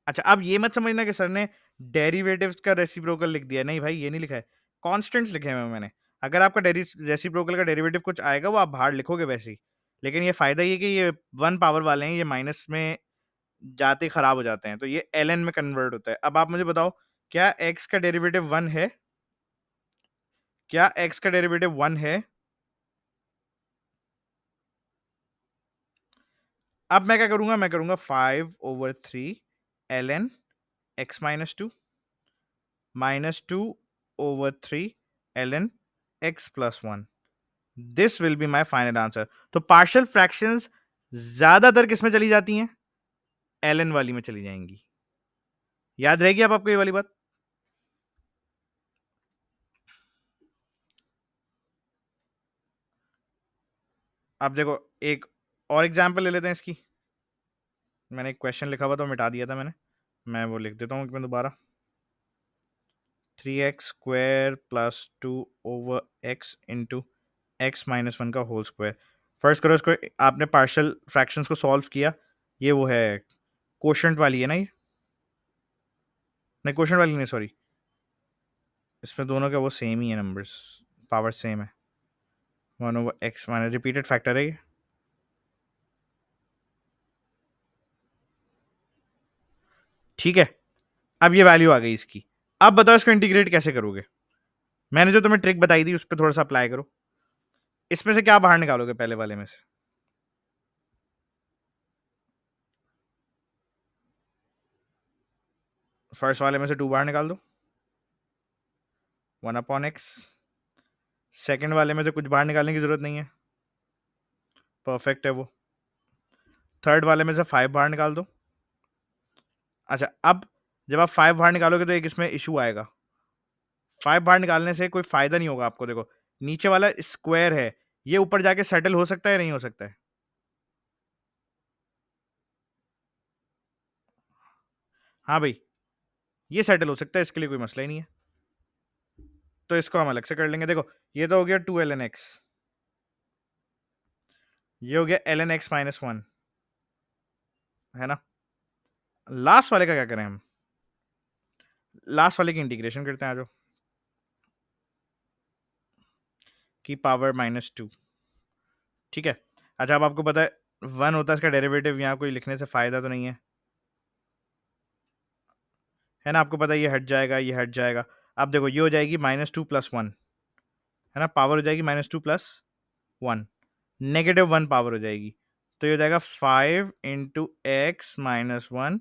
अच्छा, अब ये मत समझना कि सर ने डेरिवेटिव्स का रेसिप्रोकल लिख दिया, नहीं भाई, ये नहीं लिखा है, कांस्टेंट्स लिखे हुए हैं मैंने। अगर आपका रेसिप्रोकल का डेरिवेटिव कुछ आएगा, वो आप बाहर लिखोगे वैसे ही, लेकिन ये फायदा ये कि ये 1 पावर वाले हैं, ये माइनस में जाते ही खराब हो जाते हैं, तो ये ln में कन्वर्ट होता है। अब आप मुझे बताओ, क्या x का डेरिवेटिव 1 है? क्या x का डेरिवेटिव 1 है? अब मैं क्या करूंगा, मैं करूंगा 5/3 ln x minus 2 minus 2/3 ln x plus 1। This will be my final answer. तो पार्शियल फ्रैक्शंस ज्यादातर किसमें चली जाती हैं? ln वाली में चली जाएंगी। याद रहेगी अब आपको ये वाली बात? अब देखो, एक और एग्जांपल ले लेते हैं इसकी। मैंने एक क्वेश्चन लिखा हुआ तो मिटा दिया था मैंने, मैं वो लिख देता हूँ मैं दोबारा। 3x square plus 2/x into x minus 1 का होल स्क्वायर। फर्स्ट करो इसको, आपने पार्शियल फ्रैक्शंस को सॉल्व किया, ये वो है कोशेंट वाली है ना, ये नहीं, कोशेंट वाली नहीं, सॉरी, इसमें दोनों का वो सेम ही है, नंबर्स पावर सेम है, 1/x माइनस रिपीटेड फैक्टर है ये। ठीक है, अब ये वैल्यू आ गई इसकी। अब बताओ इसको इंटीग्रेट कैसे करोगे? मैंने जो तुम्हें ट्रिक बताई थी उस पर थोड़ा सा अप्लाई करो। इसमें से क्या बाहर निकालोगे पहले वाले में से? फर्स्ट वाले में से 2 बाहर निकाल दो, 1/x। सेकंड वाले में से कुछ बाहर निकालने की जरूरत नहीं है, परफेक्ट है वो। थर्ड वाले में से 5 बाहर निकाल दो। अच्छा, अब जब आप 5 बाहर निकालोगे तो एक इसमें इशू आएगा, 5 बाहर निकालने से कोई फायदा नहीं होगा आपको। देखो, नीचे वाला स्क्वायर है, ये ऊपर जाके सेटल हो सकता है, नहीं हो सकता है? हाँ भाई, ये सेटल हो सकता है, इसके लिए कोई मसला ही नहीं है, तो इसको हम अलग से कर लेंगे। देखो, ये तो हो गया 2 ln x, ये हो गया ln x माइनस 1, है ना। लास्ट वाले का क्या करें हम? लास्ट वाले की इंटीग्रेशन करते हैं, आ जाओ, की पावर -2। ठीक है। अच्छा, अब आपको पता है 1 होता है इसका डेरिवेटिव, यहाँ कोई लिखने से फायदा तो नहीं है, है ना, आपको पता है ये हट जाएगा, ये हट जाएगा। अब देखो ये हो जाएगी -2 + 1, है ना, पावर हो जाएगी -2 + 1, -1 पावर हो जाएगी, तो ये हो जाएगा 5 × x-1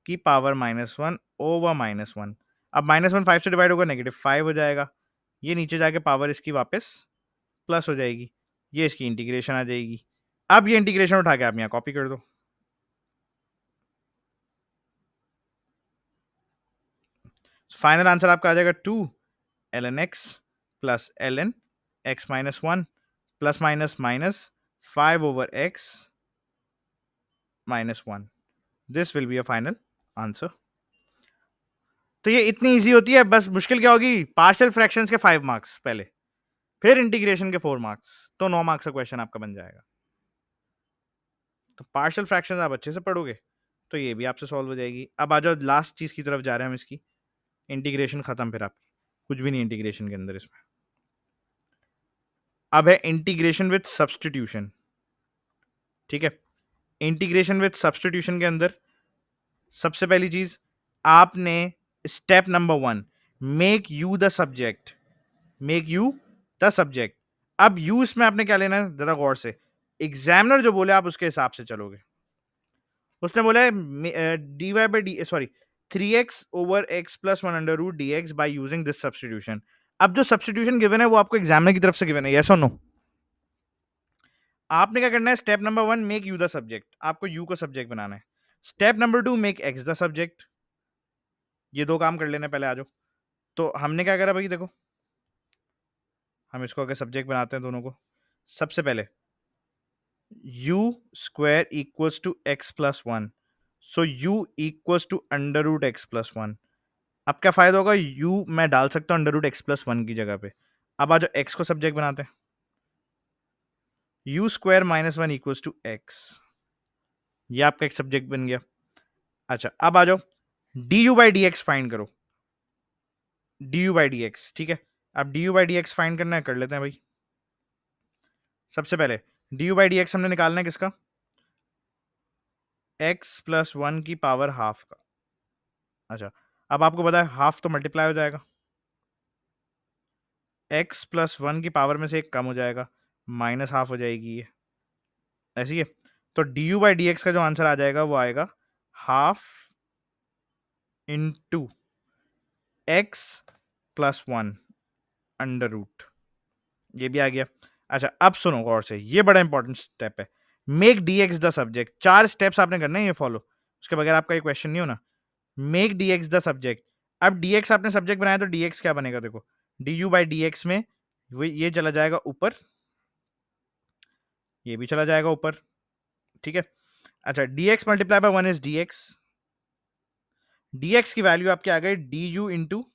की पावर -1 ओवर -1। अब -1 5 से डिवाइड होगा, -5 हो जाएगा, ये नीचे जाके पावर इसकी वापस प्लस हो जाएगी, ये इसकी इंटीग्रेशन आ जाएगी। अब ये इंटीग्रेशन उठा के आप यहाँ कॉपी कर दो। फाइनल आंसर आपका आ जाएगा 2 ln x plus ln x-1 plus minus minus 5 over x -1। This will be a final answer. तो ये इतनी इजी होती है, बस मुश्किल क्या होगी, पार्शियल फ्रैक्शंस के 5 मार्क्स पहले, फिर इंटीग्रेशन के 4 मार्क्स, तो 9 मार्क्स का क्वेश्चन आपका बन जाएगा। तो पार्शियल फ्रैक्शंस आप अच्छे से पढ़ोगे तो ये भी आपसे सॉल्व हो जाएगी। अब आ जाओ लास्ट चीज की तरफ जा रहे हैं हम, इसकी इंटीग्रेशन खत्म, फिर आपकी कुछ भी नहीं इंटीग्रेशन के अंदर इसमें। अब है इंटीग्रेशन विद सब्स्टिट्यूशन, ठीक है। इंटीग्रेशन विद सब्स्टिट्यूशन के अंदर सबसे पहली चीज, आपने step number 1, make u the subject, make u the subject. अब यू इसमें आपने क्या लेना है, जरा गौर से, एग्जामिनर जो बोले आप उसके हिसाब से चलोगे। उसने बोला है dy by d sorry 3x over x plus 1 under root dx by using this substitution। अब जो सब्स्टिट्यूशन गिवन है वो आपको एग्जामिनर की तरफ से गिवन है, यस और नो। आपने क्या करना है, step number 1 make u the subject, आपको यू को सब्जेक्ट बनाना है। Step number 2 make x the subject, ये दो काम कर लेने पहले, आ जाओ। तो हमने क्या करा भाई, देखो हम इसको अगर सब्जेक्ट बनाते हैं दोनों को, सबसे पहले u square equals to x plus 1, so u equals to under root x plus 1। अब क्या फायदा होगा, u मैं डाल सकता हूं अंडर रूट एक्स प्लस 1 की जगह पे। अब आज x को सब्जेक्ट बनाते हैं, u square -1 equals to x, ये आपका एक सब्जेक्ट बन गया। अच्छा अब आ जाओ du by D x find करो, du बाई डी एक्स, ठीक है। अब du by D x find करना है, कर लेते हैं भाई। सबसे पहले du बाई डी एक्स हमने निकालना है किसका, x प्लस 1 की पावर हाफ का। अच्छा अब आपको पता है हाफ तो मल्टीप्लाई हो जाएगा, x प्लस 1 की पावर में से एक कम हो जाएगा, माइनस हाफ हो जाएगी ये, ऐसी है। तो du बाई डी एक्स का जो आंसर आ जाएगा वो आएगा half into x plus 1 under root, ये भी आ गया। अच्छा अब सुनो गौर से, ये बड़ा इंपॉर्टेंट स्टेप है, make D x the subject. 4 steps आपने करने हैं ये फॉलो, उसके बगैर आपका ये क्वेश्चन नहीं होना। Make D x the subject, अब डी एक्स आपने सब्जेक्ट बनाया तो डी एक्स क्या बनेगा, देखो D you by D x में ये चला जाएगा ऊपर, ये भी चला जाएगा ऊपर, ठीक है। अच्छा d x multiply by 1 is d x, d x की वैल्यू आपकी आ गई d u into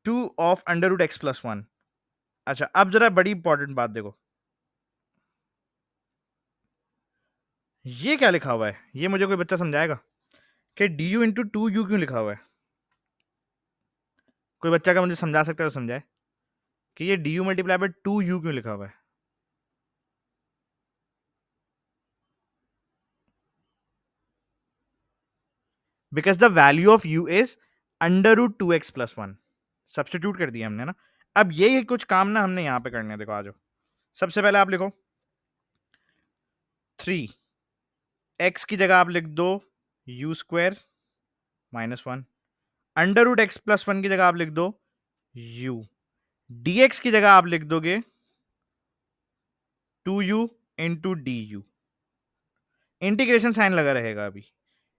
2 of under root x plus 1। अच्छा अब जरा बड़ी इंपॉर्टेंट बात देखो, ये क्या लिखा हुआ है, ये मुझे कोई बच्चा समझाएगा कि डी यू इंटू 2u क्यों लिखा हुआ है। कोई बच्चा का मुझे समझा सकता है तो समझाए कि ये D you multiply by 2u क्यों लिखा हुआ है। Because the value of u is under root 2x plus 1, substitute कर दिया हमने ना। अब ये कुछ काम ना हमने यहां पे करने हैं, देखो आ जाओ। सबसे पहले आप लिखो 3, x की जगह आप लिख दो u square -1, under root x plus 1 की जगह आप लिख दो u, dx की जगह आप लिख दोगे 2u into d u, integration sign लगा रहेगा, अभी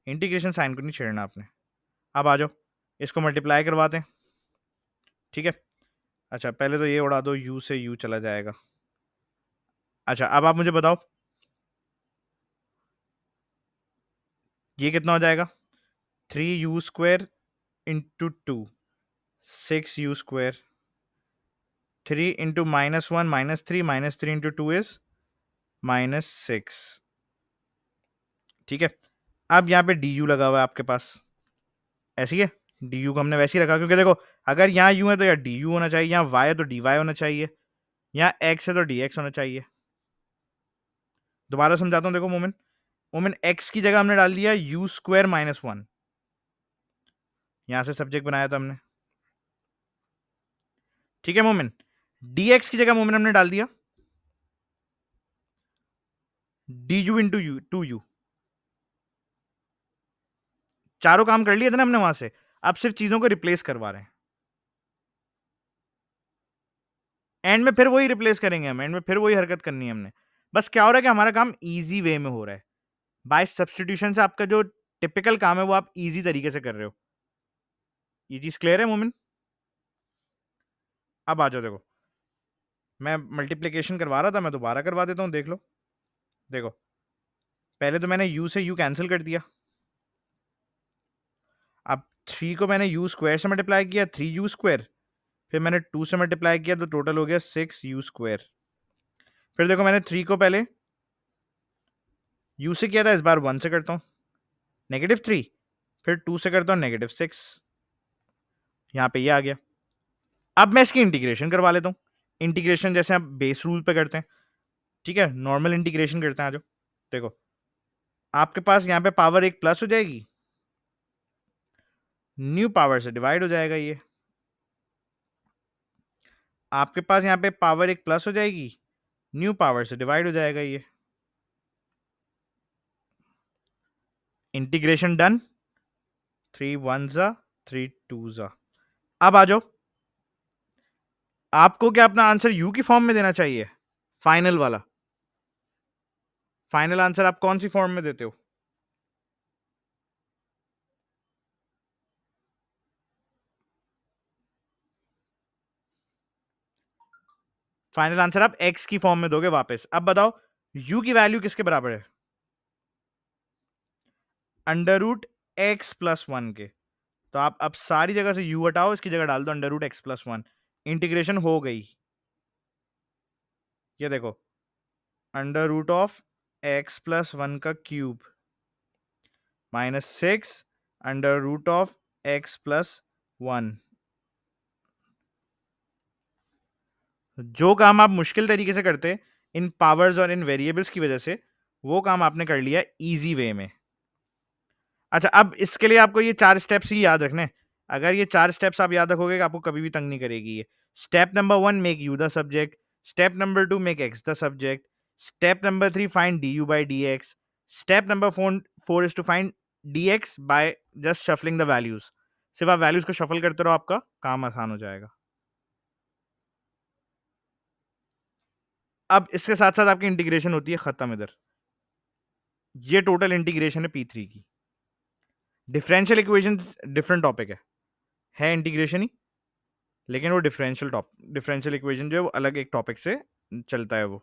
इंटीग्रेशन साइन को नहीं छेड़ना आपने। अब आ जाओ इसको मल्टीप्लाई करवाते हैं, ठीक है। अच्छा पहले तो ये उड़ा दो, u से u चला जाएगा। अच्छा अब आप मुझे बताओ ये कितना हो जाएगा, 3u square into 2 6u square, 3 into -1 -3 -3 into 2 is -6, ठीक है। अब यहाँ पे du लगा हुआ है आपके पास, ऐसी है, du को हमने वैसे ही रखा क्योंकि देखो अगर यहाँ u है तो यहाँ du होना चाहिए, यहाँ y है तो dy होना चाहिए, यहाँ x है तो dx होना चाहिए। दोबारा समझाता हूँ, देखो मोमेंट मोमेंट x की जगह हमने डाल दिया u स्क्वायर -1, यहां से सब्जेक्ट बनाया था हमने, ठीक है मोमिन, dx की जगह मोमिन हमने डाल दिया du into u to u. चारों काम कर लिए थे ना हमने वहां से, अब सिर्फ चीजों को रिप्लेस करवा रहे हैं। एंड में फिर वही रिप्लेस करेंगे हम, एंड में फिर वही हरकत करनी है हमने। बस क्या हो रहा है कि हमारा काम इजी वे में हो रहा है, बाय सब्सटीट्यूशन से आपका जो टिपिकल काम है वो आप इजी तरीके से कर रहे हो। ये चीज क्लियर है मोमिन? अब आ जाओ, देखो मैं मल्टीप्लीकेशन करवा रहा था, मैं दोबारा करवा देता हूँ, देख लो। देखो पहले तो मैंने u से u कैंसिल कर दिया, अब 3 को मैंने u स्क्वायर से मल्टीप्लाई किया, 3u स्क्वायर, फिर मैंने 2 से मल्टीप्लाई किया तो टोटल हो गया 6u स्क्वायर। फिर देखो मैंने 3 को पहले u से किया था, इस बार 1 से करता हूँ, -3, फिर 2 से करता हूँ -6, यहाँ पे ये आ गया। अब मैं इसकी इंटीग्रेशन करवा लेता हूँ, इंटीग्रेशन जैसे आप बेस रूल पे करते हैं, ठीक है, नॉर्मल इंटीग्रेशन करते हैं। आ जाओ, देखो आपके पास यहाँ पे पावर एक प्लस हो जाएगी, न्यू पावर से डिवाइड हो जाएगा ये, आपके पास यहाँ पे पावर एक प्लस हो जाएगी, न्यू पावर से डिवाइड हो जाएगा ये। इंटीग्रेशन डन, 3 1 जा 3 2 जा। अब आ जाओ, आपको क्या अपना आंसर यू की फॉर्म में देना चाहिए, फाइनल वाला? फाइनल आंसर आप कौन सी फॉर्म में देते हो? फाइनल आंसर आप x की फॉर्म में दोगे वापस। अब बताओ u की वैल्यू किसके बराबर है? Under root x plus one के। तो आप अब सारी जगह से u हटाओ, इसकी जगह डाल दो under root x plus one, integration हो गई। ये देखो under root of x plus one का cube -6 under root of x plus one. जो काम आप मुश्किल तरीके से करते इन पावर्स और इन वेरिएबल्स की वजह से, वो काम आपने कर लिया इजी वे में। अच्छा, अब इसके लिए आपको ये 4 स्टेप्स ही याद रखने हैं। अगर ये 4 स्टेप्स आप याद रखोगे, आपको कभी भी तंग नहीं करेगी ये। Step number 1 make u the subject, step number 2 make x the subject, step number 3 find du by dx, step number 4 is to find dx by just shuffling the values. सिर्फ आप वैल्यूज को शफल करते रहो, आपका काम आसान हो जाएगा। अब इसके साथ-साथ आपकी इंटीग्रेशन होती है खत्म इधर। ये टोटल इंटीग्रेशन है P3 की। डिफरेंशियल इक्वेशंस डिफरेंट टॉपिक है इंटीग्रेशन ही, लेकिन वो डिफरेंशियल इक्वेशन जो है वो अलग एक टॉपिक से चलता है वो।